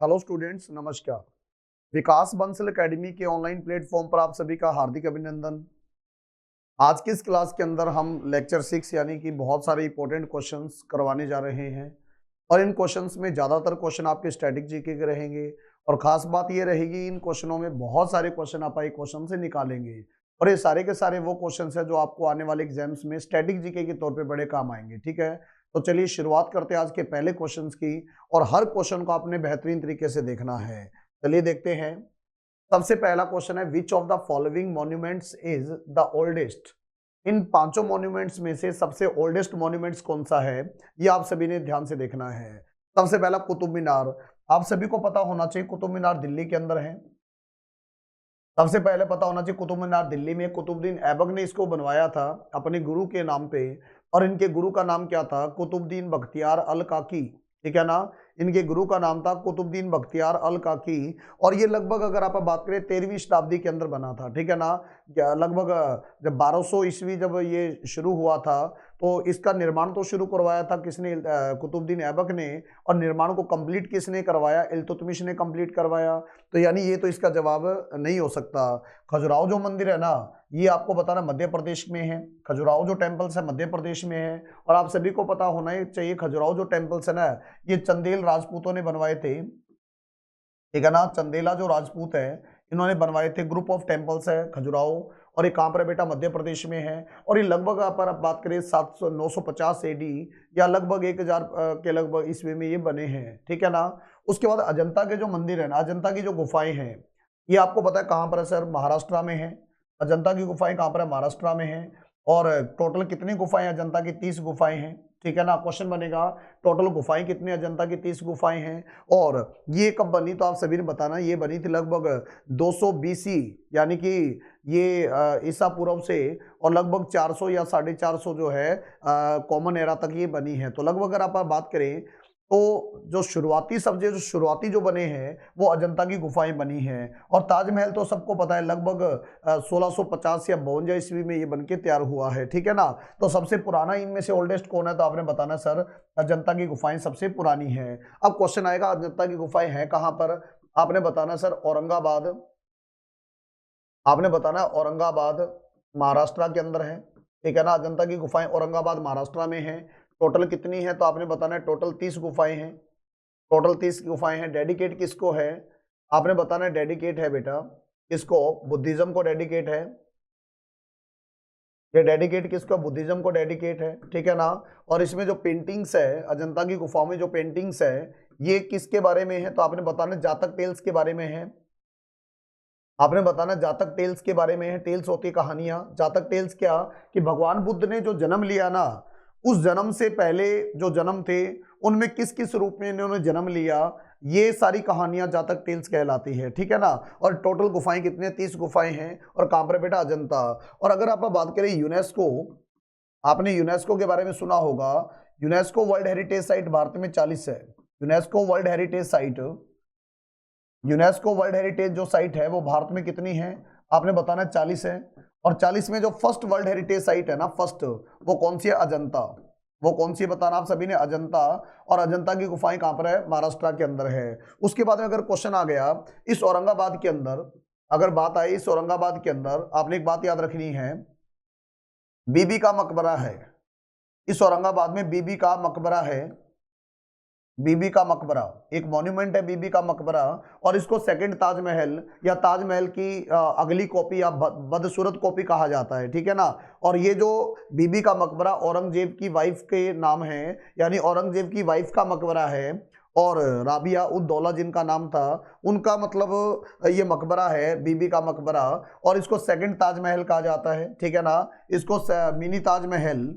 Hello students, नमस्कार। विकास Bansal academy के online platform पर आप सभी का हार्दिक अभिनंदन। आज की इस क्लास के अंदर हम लेक्चर 6 यानी कि बहुत सारे इंपॉर्टेंट क्वेश्चंस करवाने जा रहे हैं और इन क्वेश्चंस में ज़्यादातर क्वेश्चन आपके स्टैटिक जीके के रहेंगे और ख़ास बात ये रहेगी इन क्वेश्चनों में बहुत सारे क्वेश्चन आप एक क्वेश्चन से निकालेंगे और ये सारे के सारे वो क्वेश्चन है जो आपको आने वाले एग्जाम्स में स्टैटिक जीके के तौर पर बड़े काम आएंगे। ठीक है, तो चलिए शुरुआत करते हैं आज के पहले क्वेश्चन की और हर क्वेश्चन को आपने बेहतरीन तरीके से देखना है। चलिए देखते हैं। सबसे पहला क्वेश्चन है, which of the following monuments is the oldest. इन पांचों मॉन्यूमेंट्स में से सबसे ओल्डेस्ट मॉन्यूमेंट्स कौन सा है, ये आप सभी ने ध्यान से देखना है। सबसे पहला कुतुब मीनार, आप सभी को पता होना चाहिए कुतुब मीनार दिल्ली के अंदर है। सबसे पहले पता होना चाहिए कुतुब मीनार दिल्ली में कुतुबुद्दीन ऐबक ने इसको बनवाया था अपने गुरु के नाम पे और इनके गुरु का नाम क्या था, कुतुबुद्दीन बख्तियार अल काकी। ठीक है ना, इनके गुरु का नाम था कुतुबुद्दीन बख्तियार अल काकी और ये लगभग अगर आप बात करें 13वीं शताब्दी के अंदर बना था। ठीक है ना, लगभग जब 1200 ईस्वी जब ये शुरू हुआ था तो इसका निर्माण तो शुरू करवाया था किसने, कुतुबुद्दीन ऐबक ने, और निर्माण को कंप्लीट किसने करवाया, इल्तुतमिश ने कंप्लीट करवाया। तो यानी ये तो इसका जवाब नहीं हो सकता। खजुराहो जो मंदिर है ना, ये आपको बताना मध्य प्रदेश में है। खजुराहो जो टेम्पल्स है मध्य प्रदेश में है और आप सभी को पता होना ही चाहिए खजुराहो जो टेम्पल्स है ना, ये चंदेल राजपूतों ने बनवाए थे। ठीक है ना, चंदेला जो राजपूत है इन्होंने बनवाए थे। ग्रुप ऑफ टेम्पल्स है खजुराहो और ये कहाँ पर है बेटा, मध्य प्रदेश में है। और ये लगभग पर आप बात करें 950 एडी या लगभग 1000 के लगभग ईस्वी में ये बने हैं। ठीक है ना, उसके बाद अजंता के जो मंदिर है ना, अजंता की जो गुफाएं हैं, ये आपको पता है कहाँ पर है सर, महाराष्ट्र में है। अजंता की गुफाएं कहाँ पर है, महाराष्ट्र में है। और टोटल कितनी गुफाएं अजंता की, 30 गुफाएं हैं। ठीक है ना, क्वेश्चन बनेगा टोटल गुफाएं कितनी, अजंता की 30 गुफाएं हैं। और ये कब बनी, तो आप सभी ने बताना, ये बनी थी लगभग 200 BC यानी कि ये ईसा पूर्व से, और लगभग 400 या 450 जो है कॉमन एरा तक ये बनी है। तो लगभग अगर आप बात करें तो जो शुरुआती जो बने हैं वो अजंता की गुफाएं बनी हैं। और ताजमहल तो सबको पता है लगभग 1650 या 52 ईस्वी में ये बनके तैयार हुआ है। ठीक है ना, तो सबसे पुराना इनमें से ओल्डेस्ट कौन है, तो आपने बताना सर अजंता की गुफाएं सबसे पुरानी है। अब क्वेश्चन आएगा अजंता की गुफाएं हैं कहाँ पर, आपने बताना सर औरंगाबाद। आपने बताना औरंगाबाद महाराष्ट्र के अंदर है। ठीक है ना, अजंता की गुफाएं औरंगाबाद महाराष्ट्र में है। टोटल कितनी है, तो आपने बताना है टोटल 30 गुफाएं हैं। टोटल 30 गुफाएं हैं। डेडिकेट किसको है, आपने बताना है डेडिकेट है बेटा किसको, बुद्धिज्म को डेडिकेट है। ये डेडिकेट किसको, बुद्धिज्म को डेडिकेट है। ठीक है ना, और इसमें जो पेंटिंग्स है अजंता की गुफाओं में जो पेंटिंग्स है ये किसके बारे में है, तो आपने बताना जातक टेल्स के बारे में है। आपने बताना जातक टेल्स के बारे में है। टेल्स होती कहानियां, जातक टेल्स क्या, कि भगवान बुद्ध ने जो जन्म लिया ना, उस जन्म से पहले जो जन्म थे उनमें किस किस रूप में इन्होंने जन्म लिया, ये सारी कहानियां जातक टेल्स कहलाती है। ठीक है ना, और टोटल गुफाएं कितने, 30 गुफाएं हैं। और कहां पर बेटा, अजंता। और अगर आप बात करें यूनेस्को, आपने यूनेस्को के बारे में सुना होगा। UNESCO world heritage site Bharat में 40 है। UNESCO world heritage site, UNESCO world heritage जो साइट है वो भारत में कितनी है, आपने बताना 40 है। और 40 में जो फर्स्ट वर्ल्ड हेरिटेज साइट है ना, फर्स्ट, वो कौन सी है, अजंता। वो कौन सी बताना आप सभी ने, अजंता। और अजंता की गुफाएं कहां पर है, महाराष्ट्र के अंदर है। उसके बाद में अगर क्वेश्चन आ गया इस औरंगाबाद के अंदर, अगर बात आई इस औरंगाबाद के अंदर, आपने एक बात याद रखनी है, बीबी का मकबरा है। इस औरंगाबाद में बीबी का मकबरा है। बीबी का मकबरा एक मॉन्यूमेंट है, बीबी का मकबरा। और इसको सेकंड ताजमहल या ताजमहल की अगली कॉपी या बदसूरत कॉपी कहा जाता है। ठीक है ना, और ये जो बीबी का मकबरा औरंगजेब की वाइफ के नाम है, यानी औरंगजेब की वाइफ का मकबरा है। और राबिया उद दौला जिनका नाम था, उनका मतलब ये मकबरा है, बीबी का मकबरा। और इसको सेकंड ताजमहल कहा जाता है। ठीक है ना, इसको मिनी ताजमहल,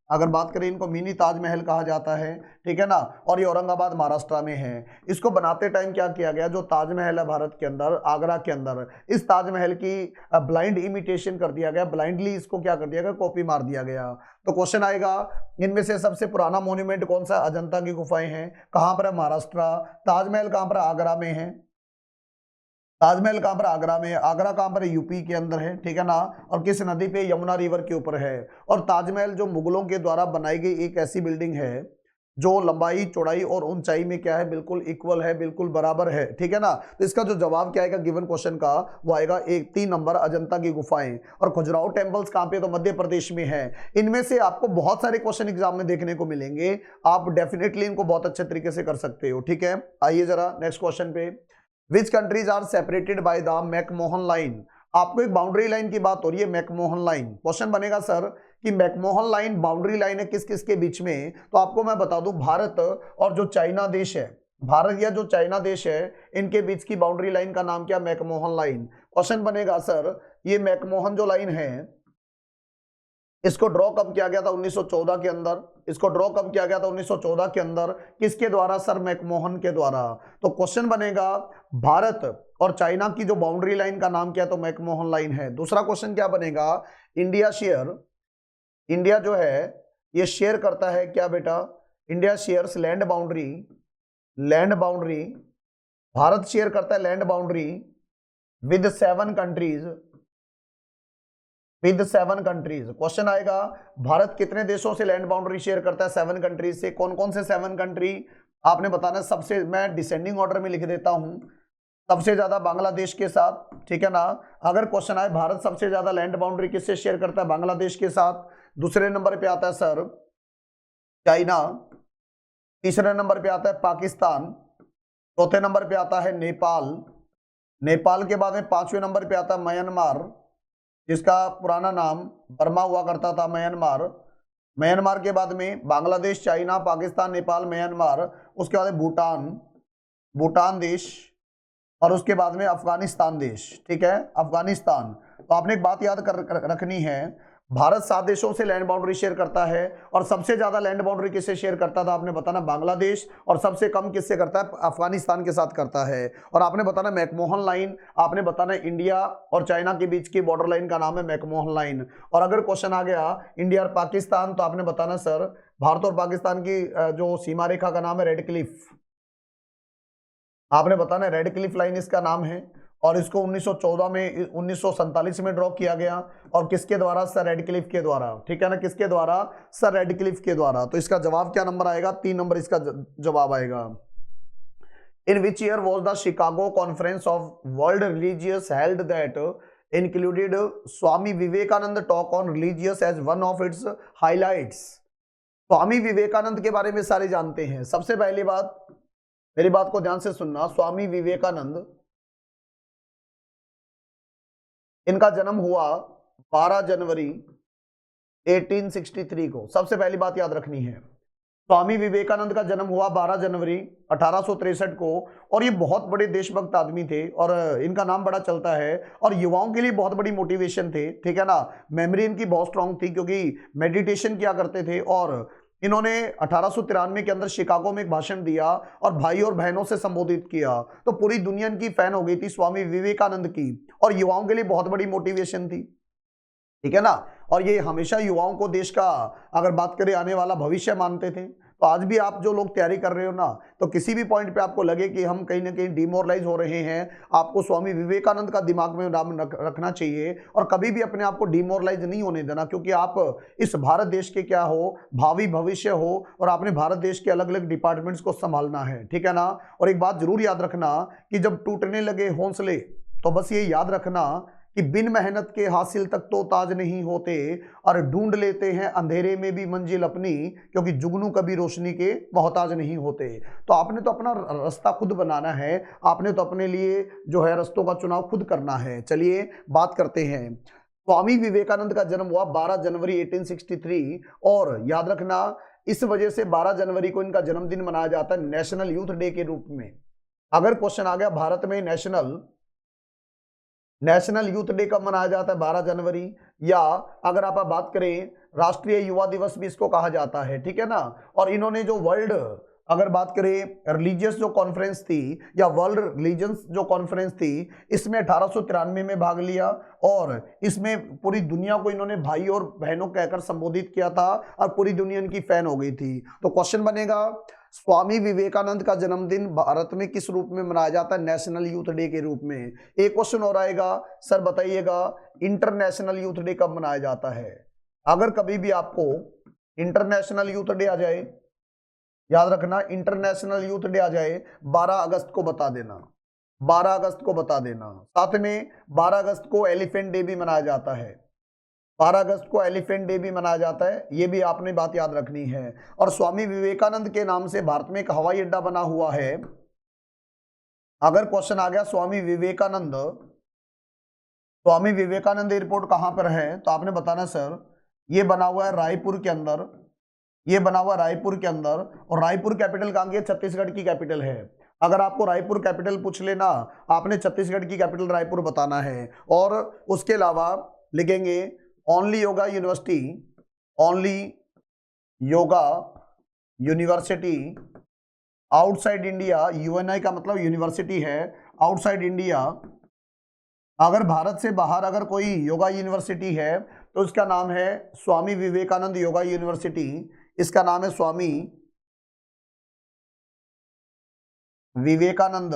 अगर बात करें इनको मिनी ताजमहल कहा जाता है। ठीक है ना, और ये औरंगाबाद महाराष्ट्र में है। इसको बनाते टाइम क्या किया गया, जो ताजमहल है भारत के अंदर, आगरा के अंदर, इस ताजमहल की ब्लाइंड इमिटेशन कर दिया गया, ब्लाइंडली इसको क्या कर दिया गया, कॉपी मार दिया गया। तो क्वेश्चन आएगा इनमें से सबसे पुराना मॉन्यूमेंट कौन सा, अजंता की गुफाएं हैं। कहां पर है, महाराष्ट्र। ताजमहल कहां पर, आगरा में है। ताजमहल कहां पर, आगरा में। आगरा कहां पर है, यूपी के अंदर है। ठीक है ना, और किस नदी पे, यमुना रिवर के ऊपर है। और ताजमहल जो मुगलों के द्वारा बनाई गई एक ऐसी बिल्डिंग है जो लंबाई चौड़ाई और ऊंचाई में क्या है, बिल्कुल इक्वल है, बिल्कुल बराबर है, ठीक है ना। तो इसका जो जवाब क्या आएगा गिवन क्वेश्चन का, वो आएगा 3 नंबर अजंता की गुफाएं। और खजुराहो टेम्पल्स कहां पे, तो मध्य प्रदेश में है। इनमें से आपको बहुत सारे क्वेश्चन एग्जाम में देखने को मिलेंगे, आप डेफिनेटली इनको बहुत अच्छे तरीके से कर सकते हो, ठीक है। आइए जरा नेक्स्ट क्वेश्चन पे, which countries are separated by the McMahon line. आपको एक बाउंड्री लाइन की बात हो रही है, मैकमोहन लाइन। क्वेश्चन बनेगा सर कि मैकमोहन लाइन बाउंड्री लाइन है किस किस के बीच में, तो आपको मैं बता दूं भारत और जो चाइना देश है, भारत या जो चाइना देश है, इनके बीच की बाउंड्री लाइन का नाम क्या, मैकमोहन लाइन। क्वेश्चन बनेगा सर ये मैकमोहन जो लाइन है इसको ड्रॉ कब किया गया था, 1914 के अंदर। इसको ड्रॉ कब किया गया था, 1914 के अंदर। किसके द्वारा, सर मैकमोहन के द्वारा। तो क्वेश्चन बनेगा भारत और चाइना की जो बाउंड्री लाइन का नाम क्या है, तो मैकमोहन लाइन है। दूसरा क्वेश्चन क्या बनेगा, इंडिया शेयर, इंडिया जो है ये शेयर करता है क्या बेटा, India shares land boundary, land boundary, Bharat share करता है land boundary with 7 countries, with 7 countries. Question आएगा भारत कितने देशों से लैंड बाउंड्री शेयर करता है, 7 कंट्रीज से। कौन कौन से 7 कंट्री आपने बताना। सबसे, मैं डिसेंडिंग ऑर्डर में लिख देता हूं, सबसे ज्यादा बांग्लादेश के साथ, ठीक है ना। अगर क्वेश्चन आए भारत सबसे ज्यादा लैंड बाउंड्री किससे शेयर करता है, बांग्लादेश के साथ। दूसरे नंबर पे आता है सर चाइना, तीसरे नंबर पे आता है पाकिस्तान, चौथे नंबर पे आता है नेपाल, नेपाल के बाद में 5वें नंबर पे आता है म्यांमार, जिसका पुराना नाम बर्मा हुआ करता था, म्यांमार। म्यांमार के बाद में बांग्लादेश, चाइना, पाकिस्तान, नेपाल, म्यांमार। उसके बाद भूटान, भूटान देश, और उसके बाद में अफगानिस्तान देश, ठीक है, अफगानिस्तान। तो आपने एक बात याद रखनी है, भारत 7 देशों से लैंड बाउंड्री शेयर करता है, और सबसे ज्यादा लैंड बाउंड्री किससे शेयर करता था, आपने बताना बांग्लादेश, और सबसे कम किससे करता है, अफगानिस्तान के साथ करता है। और आपने बताना मैकमोहन लाइन, आपने बताना इंडिया और चाइना के बीच की बॉर्डर लाइन का नाम है मैकमोहन लाइन। और अगर क्वेश्चन आ गया इंडिया और पाकिस्तान, तो आपने बताना सर भारत और पाकिस्तान की जो सीमा रेखा का नाम है रेड क्लिफ, आपने बताना रेड क्लिफ लाइन इसका नाम है। और इसको 1914 में, 1947 में ड्रॉ किया गया, और किसके द्वारा, सर रेड क्लिफ के द्वारा, ठीक है ना, किसके द्वारा, सर रेड क्लिफ के द्वारा। तो इसका जवाब क्या नंबर आएगा, 3 नंबर इसका जवाब आएगा। In which year was the Chicago conference of world religious held that included Swami Vivekananda talk on religious as one of its highlights. Swami Vivekananda के बारे में सारे जानते हैं। सबसे पहली बात, मेरी बात को ध्यान से सुनना, स्वामी विवेकानंद, इनका जन्म हुआ 12 जनवरी 1863 को। सबसे पहली बात याद रखनी है, स्वामी विवेकानंद का जन्म हुआ 12 जनवरी 1863 को, और ये बहुत बड़े देशभक्त आदमी थे, और इनका नाम बड़ा चलता है, और युवाओं के लिए बहुत बड़ी मोटिवेशन थे, ठीक है ना। मेमोरी इनकी बहुत स्ट्रांग थी, क्योंकि मेडिटेशन किया करते थे। और इन्होंने 1893 के अंदर शिकागो में एक भाषण दिया, और भाई और बहनों से संबोधित किया, तो पूरी दुनिया इनकी फैन हो गई थी स्वामी विवेकानंद की, और युवाओं के लिए बहुत बड़ी मोटिवेशन थी, ठीक है ना। और ये हमेशा युवाओं को देश का, अगर बात करें, आने वाला भविष्य मानते थे। तो आज भी आप जो लोग तैयारी कर रहे हो ना, तो किसी भी पॉइंट पे आपको लगे कि हम कहीं ना कहीं डिमोरलाइज हो रहे हैं, आपको स्वामी विवेकानंद का दिमाग में नाम रखना चाहिए, और कभी भी अपने आप को डिमोरलाइज नहीं होने देना, क्योंकि आप इस भारत देश के क्या हो, भावी भविष्य हो, और आपने भारत देश के अलग अलग डिपार्टमेंट्स को संभालना है, ठीक है ना। और एक बात जरूर याद रखना कि जब टूटने लगे हौसले, तो बस ये याद रखना कि बिन मेहनत के हासिल तक तो ताज नहीं होते, और ढूंढ लेते हैं अंधेरे में भी मंजिल अपनी, क्योंकि जुगनू कभी रोशनी के मोहताज नहीं होते। तो आपने तो अपना रास्ता खुद बनाना है, आपने तो अपने लिए जो है रास्तों का चुनाव खुद करना है। चलिए बात करते हैं। स्वामी विवेकानंद का जन्म हुआ 12 जनवरी 1863, और याद रखना इस वजह से 12 जनवरी को इनका जन्मदिन मनाया जाता है नेशनल यूथ डे के रूप में। अगर क्वेश्चन आ गया भारत में नेशनल यूथ डे कब मनाया जाता है, 12 जनवरी, या अगर आप बात करें राष्ट्रीय युवा दिवस भी इसको कहा जाता है, ठीक है ना। और इन्होंने जो वर्ल्ड, अगर बात करें रिलीजियस जो कॉन्फ्रेंस थी, या वर्ल्ड रिलीजियंस जो कॉन्फ्रेंस थी, इसमें 1893 में भाग लिया, और इसमें पूरी दुनिया को इन्होंने भाई और बहनों कहकर संबोधित किया था, और पूरी दुनिया इनकी फैन हो गई थी। तो क्वेश्चन बनेगा स्वामी विवेकानंद का जन्मदिन भारत में किस रूप में मनाया जाता है, नेशनल यूथ डे के रूप में। एक क्वेश्चन और आएगा, सर बताइएगा इंटरनेशनल यूथ डे कब मनाया जाता है। अगर कभी भी आपको इंटरनेशनल यूथ डे आ जाए, याद रखना, इंटरनेशनल यूथ डे आ जाए 12 अगस्त को बता देना, 12 अगस्त को बता देना। साथ में 12 अगस्त को एलिफेंट डे भी मनाया जाता है, 12 अगस्त को एलिफेंट डे भी मनाया जाता है, ये भी आपने बात याद रखनी है। और स्वामी विवेकानंद के नाम से भारत में एक हवाई अड्डा बना हुआ है। अगर क्वेश्चन आ गया स्वामी विवेकानंद एयरपोर्ट कहां पर है, तो आपने बताना सर ये बना हुआ है रायपुर के अंदर, ये बना हुआ रायपुर के अंदर। और रायपुर कैपिटल कहां की है? छत्तीसगढ़ की कैपिटल है। अगर आपको रायपुर कैपिटल पूछ लेना, आपने छत्तीसगढ़ की कैपिटल रायपुर बताना है। और उसके अलावा लिखेंगे only yoga university, only yoga university outside India, Uni का मतलब यूनिवर्सिटी है, आउटसाइड इंडिया। अगर भारत से बाहर अगर कोई योगा यूनिवर्सिटी है तो इसका नाम है स्वामी विवेकानंद योगा यूनिवर्सिटी, इसका नाम है स्वामी विवेकानंद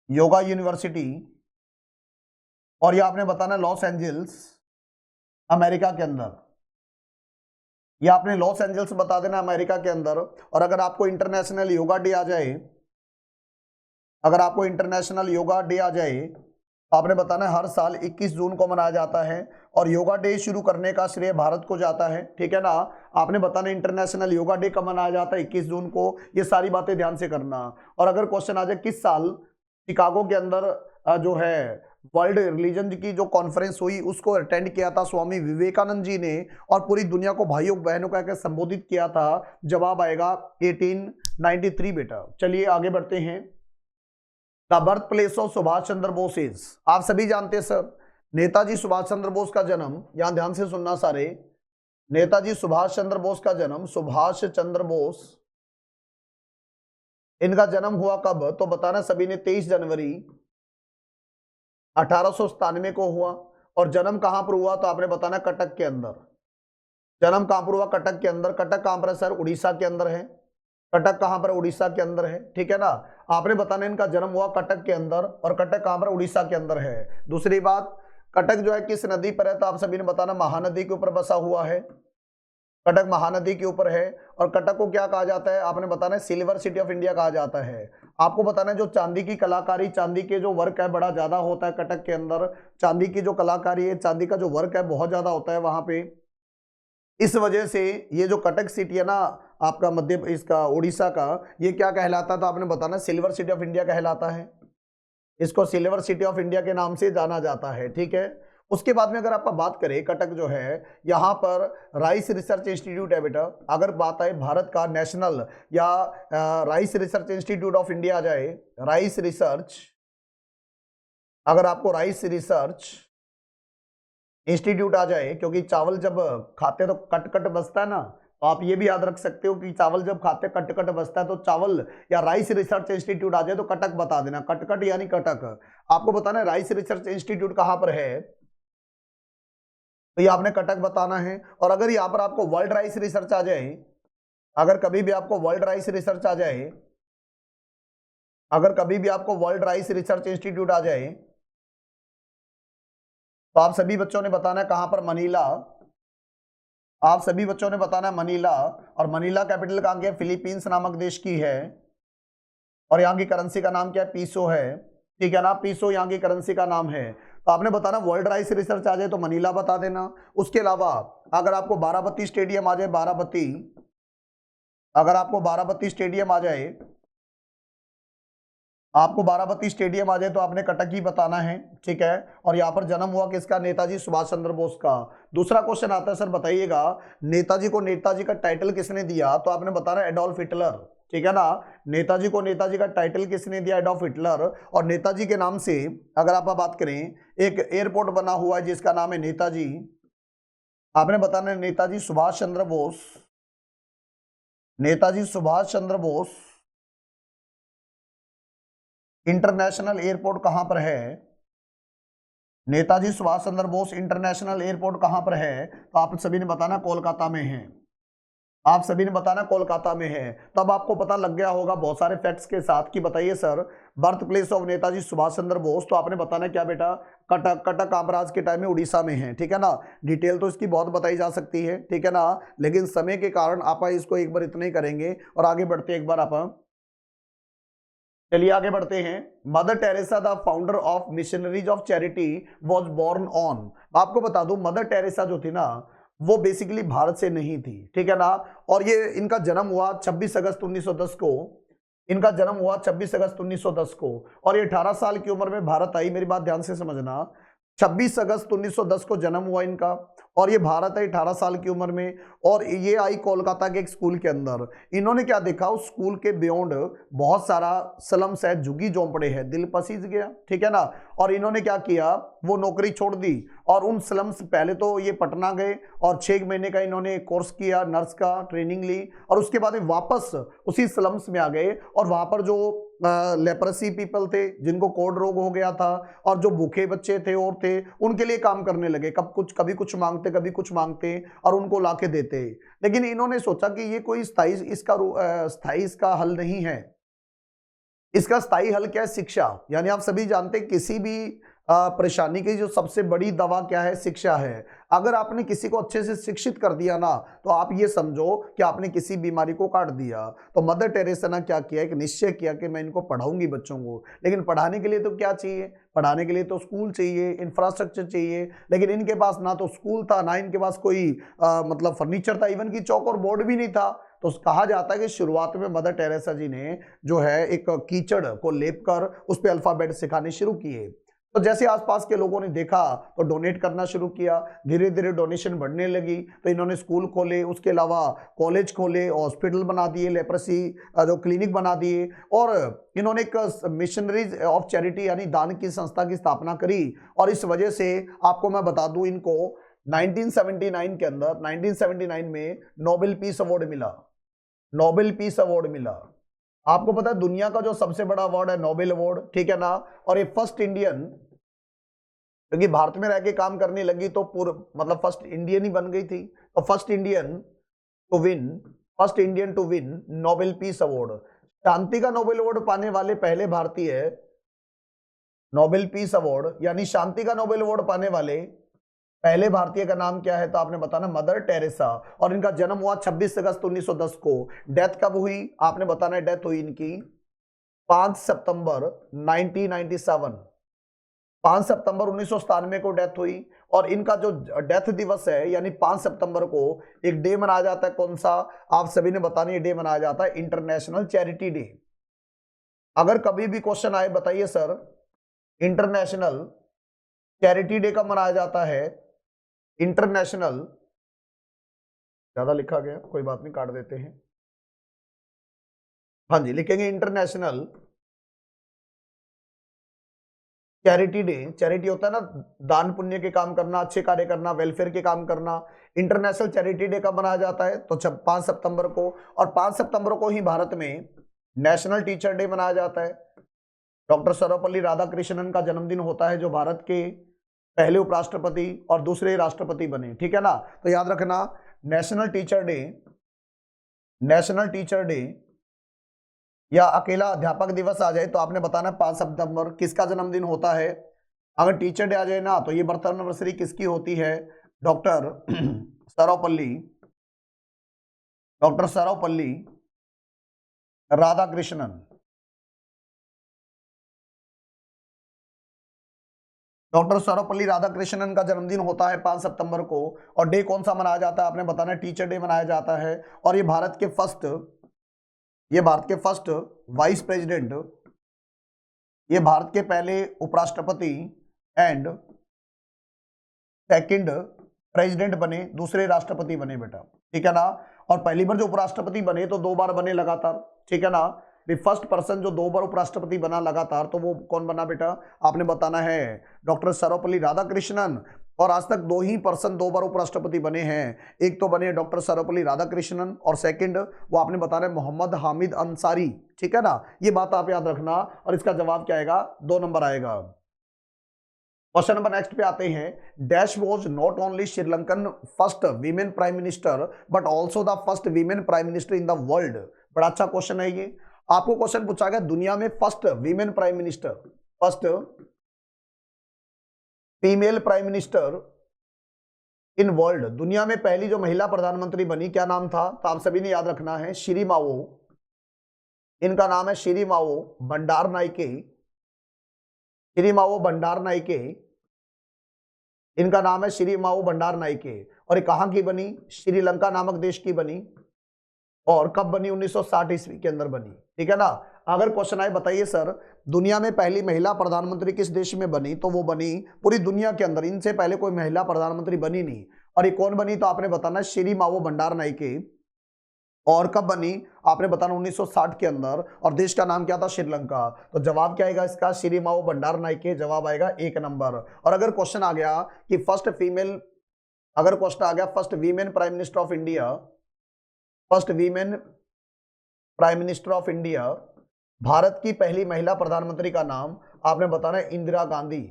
योगा यूनिवर्सिटी। और ये आपने बताना लॉस एंजल्स अमेरिका के अंदर, ये आपने लॉस एंजल्स बता देना अमेरिका के अंदर। और अगर आपको इंटरनेशनल योगा डे आ जाए, अगर आपको इंटरनेशनल योगा डे आ जाए तो आपने बताना है हर साल 21 जून को मनाया जाता है। और योगा डे शुरू करने का श्रेय भारत को जाता है, ठीक है ना। आपने बताना इंटरनेशनल योगा डे कब मनाया जाता है, 21 जून को। ये सारी बातें ध्यान से करना। और अगर क्वेश्चन आ जाए किस साल शिकागो के अंदर जो है वर्ल्ड रिलीजन की जो कॉन्फ्रेंस हुई उसको अटेंड किया था स्वामी विवेकानंद जी ने, और पूरी दुनिया को भाइयों बहनों कहकर संबोधित किया था? जवाब आएगा 1893 बेटा। चलिए आगे बढ़ते हैं। The birth place of Subhash Chandra Bose is, आप सभी जानते हैं सर, नेताजी सुभाष चंद्र बोस का जन्म, यहां ध्यान से सुनना सारे, नेताजी सुभाष चंद्र बोस का जन्म, सुभाष चंद्र बोस, इनका जन्म हुआ कब? तो बताना सभी ने 23 जनवरी 1897 को हुआ। और जन्म कहां पर हुआ? तो आपने बताना कटक के अंदर। जन्म कहां पर हुआ? कटक के अंदर। कटक कहां पर है सर? उड़ीसा के अंदर है। कटक कहां पर? उड़ीसा के अंदर है, ठीक है ना। आपने बताना इनका जन्म हुआ कटक के अंदर, और कटक कहां पर? उड़ीसा के अंदर है। दूसरी बात, कटक जो है किस नदी पर है? तो आप सभी ने बताना महानदी के ऊपर बसा हुआ है, कटक महानदी के ऊपर है। और कटक को क्या कहा जाता है? आपने बताना है सिल्वर सिटी ऑफ इंडिया कहा जाता है। आपको बताना है जो चांदी की कलाकारी, चांदी के जो वर्क है बड़ा ज्यादा होता है कटक के अंदर, चांदी की जो कलाकारी है, चांदी का जो वर्क है बहुत ज्यादा होता है वहां पे। इस वजह से ये जो कटक सिटी है ना आपका मध्य इसका उड़ीसा का, ये क्या कहलाता है? तो आपने बताना सिल्वर सिटी ऑफ इंडिया कहलाता है, इसको सिल्वर सिटी ऑफ इंडिया के नाम से जाना जाता है, ठीक है। उसके बाद में अगर आप बात करें, कटक जो है यहाँ पर राइस रिसर्च इंस्टीट्यूट है बेटा। अगर बात आए भारत का नेशनल या rice research institute of India आ जाए, राइस रिसर्च, अगर आपको राइस रिसर्च इंस्टीट्यूट आ जाए, क्योंकि चावल जब खाते तो कट कट बसता है ना, तो आप ये भी याद रख सकते हो कि चावल जब खाते कट कट बसता है, तो चावल या राइस रिसर्च इंस्टीट्यूट आ जाए तो कटक बता देना, कटकट यानी कटक। आपको बताना है राइस रिसर्च इंस्टीट्यूट कहां पर है, तो ये आपने कटक बताना है। और अगर यहाँ पर आपको वर्ल्ड राइस रिसर्च आ जाए, अगर कभी भी आपको वर्ल्ड राइस रिसर्च आ जाए, अगर कभी भी आपको वर्ल्ड राइस रिसर्च इंस्टीट्यूट आ जाए, तो आप सभी बच्चों ने बताना है कहां पर? मनीला। आप सभी बच्चों ने बताना है मनीला। और मनीला कैपिटल कहां की है? फिलीपींस नामक देश की है। और यहाँ की करेंसी का नाम क्या है? पीसो है, ठीक है ना, पीसो यहाँ की करेंसी का नाम है। तो आपने बताना वर्ल्ड राइस रिसर्च आ जाए तो मनीला बता देना। उसके अलावा अगर आपको बाराबती स्टेडियम आ जाए, बाराबती, अगर आपको बाराबती स्टेडियम आ जाए, आपको बाराबती स्टेडियम आ जाए तो आपने कटक ही बताना है, ठीक है। और यहाँ पर जन्म हुआ किसका? नेताजी सुभाष चंद्र बोस का। दूसरा क्वेश्चन आता है सर बताइएगा नेताजी को नेताजी का टाइटल किसने दिया? तो आपने बताना एडोल्फ हिटलर, ठीक है ना। नेताजी को नेताजी का टाइटल किसने दिया? Adolf Hitler. और नेताजी के नाम से अगर आप बात करें, एक एयरपोर्ट बना हुआ है जिसका नाम है नेताजी, आपने बताना नेताजी सुभाष चंद्र बोस, नेताजी सुभाष चंद्र बोस इंटरनेशनल एयरपोर्ट कहां पर है? नेताजी सुभाष चंद्र बोस इंटरनेशनल एयरपोर्ट कहां पर है? तो आप सभी ने बताना कोलकाता में है, आप सभी ने बताना कोलकाता में है। तब आपको पता लग गया होगा बहुत सारे फैक्ट्स के साथ कि बताइए sir birth place of Netaji Subhash Chandra Bose, तो आपने बताना क्या बेटा, कटक। कटक कामराज के टाइम में उड़ीसा में है, ठीक है ना। डिटेल तो इसकी बहुत बताई जा सकती है, ठीक है ना, लेकिन समय के कारण आप इसको एक बार इतना ही करेंगे और आगे बढ़ते एक बार आप। चलिए आगे बढ़ते हैं। Mother Teresa the founder of Missionaries of Charity was born on. आपको बता दूं मदर टेरेसा जो थी ना वो बेसिकली भारत से नहीं थी, ठीक है ना। और ये इनका जन्म हुआ 26 अगस्त 1910 को। इनका जन्म हुआ 26 अगस्त 1910 को और ये 18 साल की उम्र में भारत आई। मेरी बात ध्यान से समझना, 26 अगस्त 1910 को जन्म हुआ इनका और ये भारत आई 18 साल की उम्र में। और ये आई कोलकाता के एक स्कूल के अंदर। इन्होंने क्या देखा, उस स्कूल के बियॉन्ड बहुत सारा स्लम्स है, झुग्गी झोंपड़े है, दिल पसीज गया, ठीक है ना। और इन्होंने क्या किया, वो नौकरी छोड़ दी और उन स्लम्स, पहले तो ये पटना गए और 6 महीने का इन्होंने कोर्स किया, नर्स का ट्रेनिंग ली और उसके बाद वापस उसी स्लम्स में आ गए। और वहां पर जो लेप्रेसी पीपल थे जिनको कोढ़ रोग हो गया था और जो भूखे बच्चे थे और थे, उनके लिए काम करने लगे। कभी कुछ मांगते, कभी कुछ मांगते और उनको लाके देते। लेकिन इन्होंने सोचा कि ये कोई स्थायी इसका हल नहीं है। इसका स्थायी हल क्या है, शिक्षा। यानी आप सभी जानते हैं किसी भी परेशानी की जो सबसे बड़ी दवा क्या है, शिक्षा है। अगर आपने किसी को अच्छे से शिक्षित कर दिया ना तो आप ये समझो कि आपने किसी बीमारी को काट दिया। तो मदर टेरेसा ने क्या किया, एक निश्चय किया कि मैं इनको पढ़ाऊंगी बच्चों को। लेकिन पढ़ाने के लिए तो क्या चाहिए, पढ़ाने के लिए तो स्कूल चाहिए, इंफ्रास्ट्रक्चर चाहिए। लेकिन इनके पास ना तो स्कूल था, ना इनके पास कोई मतलब फर्नीचर था, इवन की चौक और बोर्ड भी नहीं था। तो कहा जाता है कि शुरुआत में मदर टेरेसा जी ने जो है एक कीचड़ को लेप कर उस पर अल्फाबेट सिखाने शुरू किए। तो जैसे आसपास के लोगों ने देखा तो डोनेट करना शुरू किया, धीरे धीरे डोनेशन बढ़ने लगी। तो इन्होंने स्कूल खोले, उसके अलावा कॉलेज खोले, हॉस्पिटल बना दिए, लेप्रेसी जो क्लिनिक बना दिए और इन्होंने एक मिशनरीज ऑफ चैरिटी यानी दान की संस्था की स्थापना करी। और इस वजह से आपको मैं बता दूं, इनको 1979 के अंदर 1979 में नोबेल पीस अवार्ड मिला। नोबेल पीस अवार्ड मिला। आपको पता है दुनिया का जो सबसे बड़ा अवार्ड है नोबेल अवार्ड, ठीक है ना। और ये फर्स्ट इंडियन, क्योंकि भारत में रह के काम करने लगी तो पूरा मतलब फर्स्ट इंडियन ही बन गई थी। तो first Indian to win Nobel peace award. शांति का नोबेल अवार्ड पाने वाले पहले भारतीय है। नोबेल पीस अवार्ड यानी शांति का नोबेल अवार्ड पाने वाले पहले भारतीय का नाम क्या है, तो आपने बताना मदर टेरेसा। और इनका जन्म हुआ 26 अगस्त 1910 को। डेथ कब हुई आपने बताना है, डेथ हुई इनकी 5 सितंबर 1997। 5 सितंबर 1997 को डेथ हुई। और इनका जो डेथ दिवस है यानी 5 सितंबर को एक डे मनाया जाता है, कौन सा आप सभी ने बताना, ये डे मनाया जाता है इंटरनेशनल चैरिटी डे। अगर कभी भी क्वेश्चन आए बताइए सर इंटरनेशनल चैरिटी डे कब मनाया जाता है। इंटरनेशनल, ज्यादा लिखा गया कोई बात नहीं, काट देते हैं। हाँ जी, लिखेंगे इंटरनेशनल चैरिटी डे। चैरिटी होता है ना दान पुण्य के काम करना, अच्छे कार्य करना, वेलफेयर के काम करना। इंटरनेशनल चैरिटी डे कब मनाया जाता है, तो 5 सितंबर को। और 5 सितंबर को ही भारत में नेशनल टीचर डे मनाया जाता है। डॉक्टर सर्वपल्ली राधाकृष्णन का जन्मदिन होता है, जो भारत के पहले उपराष्ट्रपति और दूसरे राष्ट्रपति बने, ठीक है ना। तो याद रखना नेशनल टीचर डे या अकेला अध्यापक दिवस आ जाए तो आपने बताना 5 सितंबर किसका जन्मदिन होता है। अगर टीचर डे आ जाए ना तो ये बर्थ एनिवर्सरी किसकी होती है, डॉक्टर सर्वपल्ली राधाकृष्णन। डॉक्टर सर्वपल्ली राधाकृष्णन का जन्मदिन होता है 5 सितंबर को। और डे कौन सा मनाया जाता है आपने बताना है, टीचर डे मनाया जाता है। और ये भारत के फर्स्ट वाइस प्रेसिडेंट, ये भारत के पहले उपराष्ट्रपति एंड सेकंड प्रेसिडेंट बने, दूसरे राष्ट्रपति बने बेटा, ठीक है ना। और पहली बार जो उपराष्ट्रपति बने तो 2 बार बने लगातार, ठीक है ना। फर्स्ट पर्सन जो 2 बार उपराष्ट्रपति बना लगातार तो वो कौन बना बेटा, आपने बताना है डॉक्टर सर्वपल्ली राधाकृष्णन। और आज तक 2 ही पर्सन 2 बार उपराष्ट्रपति बने हैं, एक तो बने डॉक्टर सर्वपल्ली राधाकृष्णन और सेकंड वो आपने बताना है मोहम्मद हामिद अंसारी, ठीक है ना। ये बात आप याद रखना और इसका जवाब क्या आएगा, 2 नंबर आएगा। क्वेश्चन नंबर नेक्स्ट पे आते हैं। Dash was not only Sri Lankan first women prime minister but also the first women prime minister in the world. बड़ा अच्छा क्वेश्चन है ये। आपको क्वेश्चन पूछा गया दुनिया में first women prime minister, first female prime minister in world, दुनिया में पहली जो महिला प्रधानमंत्री बनी, क्या नाम था? तो आप सभी ने याद रखना है, श्री मावो। इनका नाम है श्री मावो भंडार नाइके, श्री मावो भंडार नाइके, इनका नाम है श्री मावो भंडार नाइके। और ये कहां की बनी? श्रीलंका नामक देश की बनी। और कब बनी? 1960 ईस्वी के अंदर बनी। ठीक है ना। अगर क्वेश्चन आए बताइए सर दुनिया में पहली महिला प्रधानमंत्री किस देश में बनी, तो वो बनी पूरी दुनिया के अंदर, इनसे पहले कोई महिला प्रधानमंत्री बनी नहीं। और ये कौन बनी? तो आपने बताना श्री मावो भंडार नाइके। और कब बनी? आपने बताना 1960 के अंदर। और देश का नाम क्या था? श्रीलंका। तो जवाब क्या आएगा इसका? श्री मावो भंडार नाइके। जवाब आएगा 1 नंबर। और अगर क्वेश्चन आ गया कि फर्स्ट फीमेल, अगर क्वेश्चन आ गया first women prime minister of India, first women prime minister of India, Bharat की पहली महिला प्रधानमंत्री का नाम आपने बताना है इंदिरा गांधी।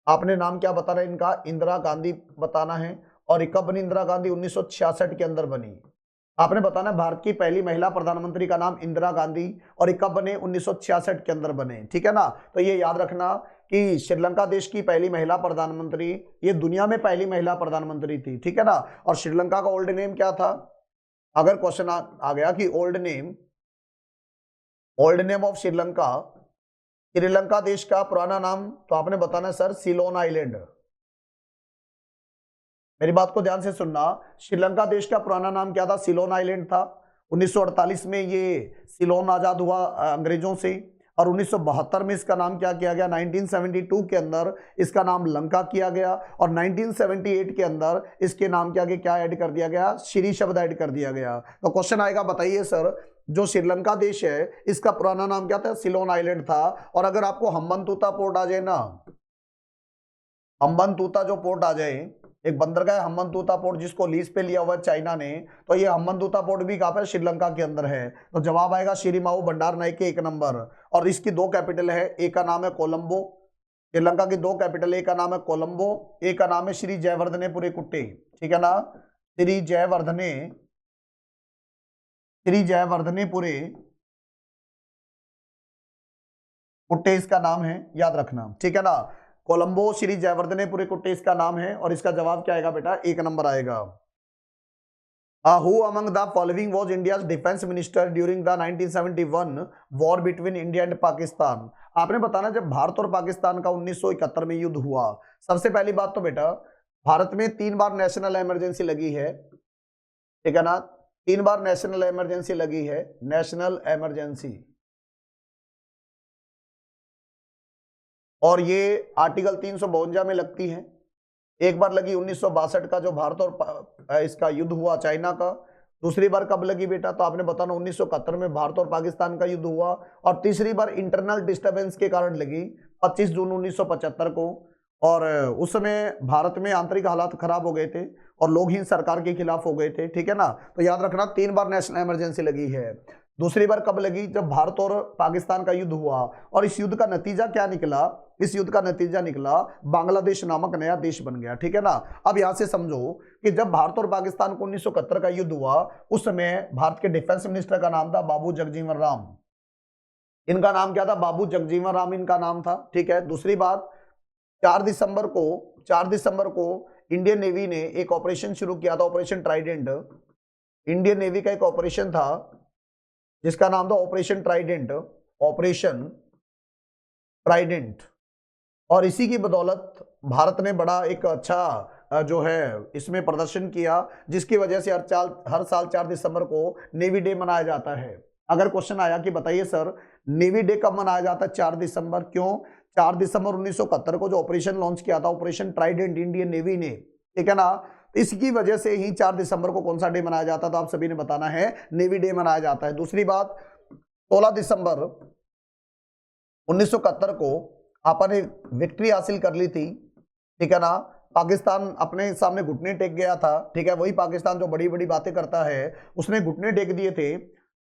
आपने नाम क्या बताना है इनका? इंदिरा गांधी बताना है। और कब बनी इंदिरा गांधी? 1966 के अंदर बनी। आपने बताना भारत की पहली महिला प्रधानमंत्री का नाम इंदिरा गांधी। और कब बने? 1966 के अंदर बने। ठीक है ना। तो ये याद रखना कि श्रीलंका देश की पहली महिला प्रधानमंत्री, ये दुनिया में पहली महिला प्रधानमंत्री थी। ठीक है ना। और श्रीलंका का ओल्ड नेम क्या था? अगर क्वेश्चन आ गया कि old name of Sri Lanka, Sri Lanka देश का पुराना नाम, तो आपने बताना सर सिलोन आइलैंड। मेरी बात को ध्यान से सुनना, श्रीलंका देश का पुराना नाम क्या था? सिलोन आइलैंड था। 1948 में ये सिलोन आजाद हुआ अंग्रेजों से। और 1972 में इसका नाम क्या किया गया? 1972 के अंदर इसका नाम लंका किया गया। और 1978 के अंदर इसके नाम के आगे क्या ऐड कर दिया गया? श्री शब्द ऐड कर दिया गया। तो क्वेश्चन आएगा बताइए सर जो श्रीलंका देश है इसका पुराना नाम क्या था? सिलोन आइलैंड था। और अगर आपको हम्बनतोता पोर्ट आ जाए ना, हम्बनतोता जो पोर्ट आ जाए, एक बंदरगाह है हम्बनतोता पोर्ट जिसको लीज पे लिया हुआ है चाइना ने, तो ये हम्बनतोता पोर्ट भी कहां पर? श्रीलंका के अंदर है। तो जवाब आएगा श्री मावो भंडार नाइके 1 नंबर। और इसकी 2 कैपिटल है, एक का नाम है कोलंबो। श्रीलंका की 2 कैपिटल, एक का नाम है कोलंबो, एक का नाम है श्री जयवर्धनेपुरे कुट्टे। ठीक है ना। श्री जयवर्धनेपुरे कुट्टे इसका नाम है, याद रखना। ठीक है ना। कोलंबो श्री जयवर्धनेपुरे कुट्टे इसका नाम है। और इसका जवाब क्या आएगा बेटा? 1 नंबर आएगा। Who among the following was India's defence minister during the 1971 war between India and Pakistan. आपने बताना जब भारत और पाकिस्तान का 1971 में युद्ध हुआ, सबसे पहली बात तो बेटा भारत में 3 बार नेशनल इमरजेंसी लगी है। ठीक है ना। 3 बार नेशनल इमरजेंसी लगी है, नेशनल इमरजेंसी। और ये आर्टिकल 352 में लगती है। एक बार लगी 1962 का जो भारत और इसका युद्ध हुआ चाइना का। दूसरी बार कब लगी बेटा? तो आपने बताना 1971 में भारत और पाकिस्तान का युद्ध हुआ। और तीसरी बार इंटरनल डिस्टर्बेंस के कारण लगी 25 जून 1975 को। और उस समय भारत में आंतरिक हालात खराब हो गए थे और लोग ही सरकार के खिलाफ हो गए थे। ठीक है ना। तो याद रखना 3 बार नेशनल इमरजेंसी लगी है। दूसरी बार कब लगी? जब भारत और पाकिस्तान का युद्ध हुआ। और इस युद्ध का नतीजा क्या निकला? इस युद्ध का नतीजा निकला बांग्लादेश नामक नया देश बन गया। ठीक है ना। अब यहां से समझो कि जब भारत और पाकिस्तान को 1971 का युद्ध हुआ, उस समय भारत के डिफेंस मिनिस्टर का नाम था बाबू जगजीवन राम। इनका नाम क्या था? बाबू जगजीवन राम इनका नाम था। ठीक है। दूसरी बात 4 दिसंबर को इंडियन नेवी ने एक ऑपरेशन शुरू किया था, ऑपरेशन ट्राइडेंट। इंडियन नेवी का एक ऑपरेशन था जिसका नाम था ऑपरेशन ट्राइडेंट, ऑपरेशन ट्राइडेंट। और इसी की बदौलत भारत ने बड़ा एक अच्छा जो है इसमें प्रदर्शन किया, जिसकी वजह से हर साल 4 दिसंबर को नेवी डे मनाया जाता है। अगर क्वेश्चन आया कि बताइए सर नेवी डे कब मनाया जाता है? 4 दिसंबर। क्यों? 4 दिसंबर 1971 को जो ऑपरेशन लॉन्च किया था, ऑपरेशन ट्राइडेंट, इंडियन नेवी ने। ठीक है ना। इसकी वजह से ही 4 दिसंबर को कौन सा डे मनाया जाता है? तो आप सभी ने बताना है नेवी डे मनाया जाता है। दूसरी बात 16 दिसंबर 1971 को अपन ने विक्ट्री हासिल कर ली थी। ठीक है ना। पाकिस्तान अपने सामने घुटने टेक गया था। ठीक है। वही पाकिस्तान जो बड़ी बड़ी बातें करता है, उसने घुटने टेक दिए थे।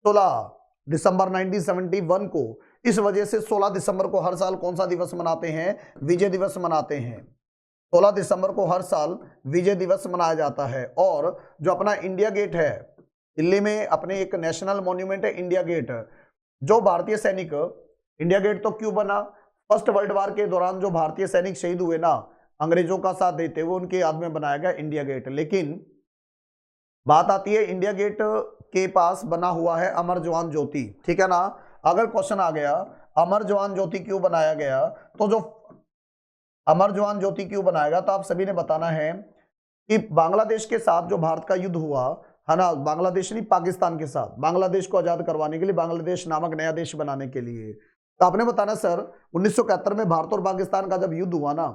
16 दिसंबर 1971 को इस वजह से 16 दिसंबर को हर साल कौन सा दिवस मनाते हैं? विजय दिवस मनाते हैं। 16 दिसंबर को हर साल विजय दिवस मनाया जाता है। और जो अपना इंडिया गेट है दिल्ली में, अपने एक नेशनल मॉन्यूमेंट है इंडिया गेट। जो भारतीय सैनिक, इंडिया गेट तो क्यों बना? फर्स्ट वर्ल्ड वॉर के दौरान जो भारतीय सैनिक शहीद हुए ना अंग्रेजों का साथ देते हुए, उनके याद में बनाया गया इंडिया गेट। लेकिन बात आती है इंडिया गेट के पास बना हुआ है अमर जवान ज्योति, ठीक है ना। अगर क्वेश्चन आ गया अमर जवान ज्योति क्यों बनाया गया, तो जो अमर जवान ज्योति क्यों बनाया गया, तो आप सभी ने बताना है कि बांग्लादेश के साथ जो भारत का युद्ध हुआ है ना, बांग्लादेश नहीं पाकिस्तान के साथ, बांग्लादेश को आजाद करवाने के लिए, बांग्लादेश नामक नया देश बनाने के लिए। तो आपने बताना सर 1971 में भारत और पाकिस्तान का जब युद्ध हुआ ना,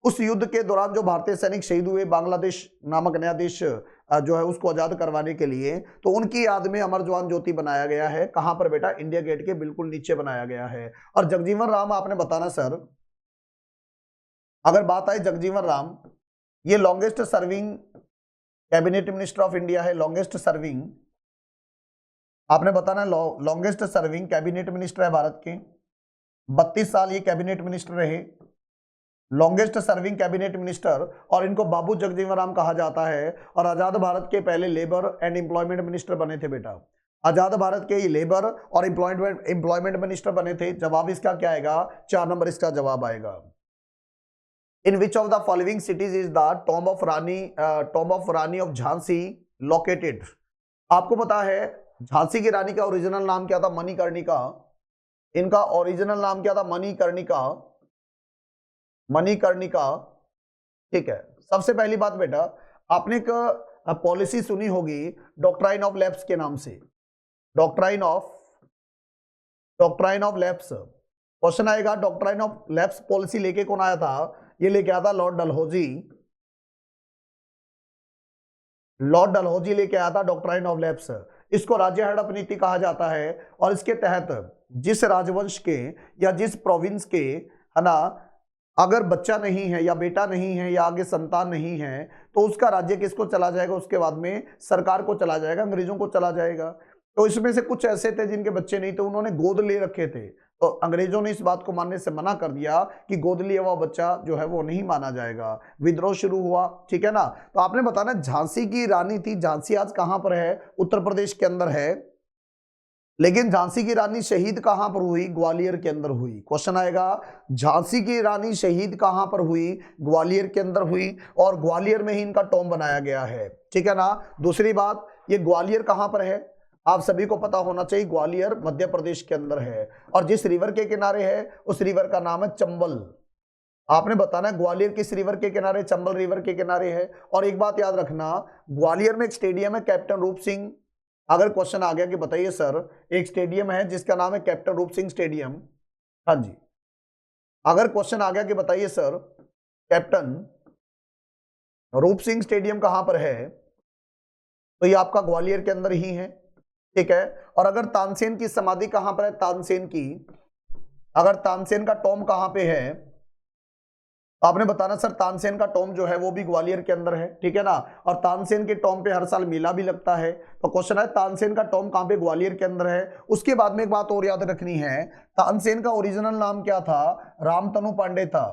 उस युद्ध के दौरान जो भारतीय सैनिक शहीद हुए बांग्लादेश नामक नया देश जो है उसको आजाद करवाने के लिए, तो उनकी याद में अमर जवान ज्योति बनाया गया है। कहां पर बेटा? इंडिया गेट के बिल्कुल नीचे बनाया गया है। और जगजीवन राम आपने बताना सर, अगर बात आई जगजीवन राम, ये longest serving cabinet minister of India है। लॉन्गेस्ट सर्विंग आपने बताना, लॉन्गेस्ट सर्विंग कैबिनेट मिनिस्टर है भारत के। 32 साल ये कैबिनेट मिनिस्टर रहे, लॉन्गेस्ट सर्विंग कैबिनेट मिनिस्टर। और इनको बाबू जगजीवन राम कहा जाता है। और आजाद भारत के पहले लेबर एंड एम्प्लॉयमेंट मिनिस्टर बने थे बेटा। आजाद भारत के ये लेबर और एम्प्लॉयमेंट मिनिस्टर बने थे। जवाब इसका क्या आएगा? 4 नंबर इसका जवाब आएगा। In which of the following cities is the tomb of Rani of Jhansi located? आपको पता है झांसी की रानी का ओरिजिनल नाम क्या था? मणिकर्णिका। इनका ओरिजिनल नाम क्या था? मणिकर्णिका। मणिकर्णिका, ठीक है। सबसे पहली बात बेटा, आपने एक पॉलिसी सुनी होगी डॉक्ट्राइन ऑफ लैप्स के नाम से। डॉक्ट्राइन ऑफ लैप्स क्वेश्चन आएगा। डॉक्ट्राइन ऑफ लैप्स पॉलिसी लेके कौन आया था? ये लेके आया था लॉर्ड डलहौजी। लॉर्ड डलहौजी लेके आया था डॉक्ट्राइन ऑफ लैप्स। इसको राज्य हड़प नीति कहा जाता है। और इसके तहत जिस राजवंश के या जिस प्रोविंस के, है ना, अगर बच्चा नहीं है या बेटा नहीं है या आगे संतान नहीं है, तो उसका राज्य किसको चला जाएगा? उसके बाद में सरकार को चला जाएगा, अंग्रेजों को चला जाएगा। तो इसमें से कुछ ऐसे थे जिनके बच्चे नहीं थे, उन्होंने गोद ले रखे थे। तो अंग्रेजों ने इस बात को मानने से मना कर दिया कि गोद लिया हुआ बच्चा जो है वो नहीं माना जाएगा। विद्रोह शुरू हुआ, ठीक है ना। तो आपने बताना झांसी की रानी थी। झांसी आज कहां पर है? उत्तर प्रदेश के अंदर है। लेकिन झांसी की रानी शहीद कहां पर हुई? ग्वालियर के अंदर हुई। क्वेश्चन आएगा झांसी की रानी शहीद कहां पर हुई? ग्वालियर के अंदर हुई। और ग्वालियर में ही इनका टॉम्ब बनाया गया है, ठीक है ना। दूसरी बात, ये ग्वालियर कहां पर है? आप सभी को पता होना चाहिए, ग्वालियर मध्य प्रदेश के अंदर है। और जिस रिवर के किनारे है उस रिवर का नाम है चंबल। आपने बताना है ग्वालियर किस रिवर के किनारे? चंबल रिवर के किनारे है। और एक बात याद रखना, ग्वालियर में एक स्टेडियम है कैप्टन रूप सिंह। अगर क्वेश्चन आ गया कि बताइए सर, एक स्टेडियम है जिसका नाम है कैप्टन रूप सिंह स्टेडियम, हाँ जी, अगर क्वेश्चन आ गया कि बताइए सर कैप्टन रूप सिंह स्टेडियम कहां पर है, तो ये आपका ग्वालियर के अंदर ही है, ठीक है। और अगर तानसेन की समाधि कहां पर है? तानसेन की, अगर तानसेन का टॉम्ब कहां पे है, तो आपने बताना सर तानसेन का टॉम्ब जो है वो भी ग्वालियर के अंदर है, ठीक है ना। और तानसेन के टॉम्ब पे हर साल मेला भी लगता है। तो क्वेश्चन है तानसेन का टॉम्ब कहां पे? ग्वालियर के अंदर है। उसके बाद में एक बात और याद रखनी है, तानसेन का ओरिजिनल नाम क्या था? रामतनु पांडे था।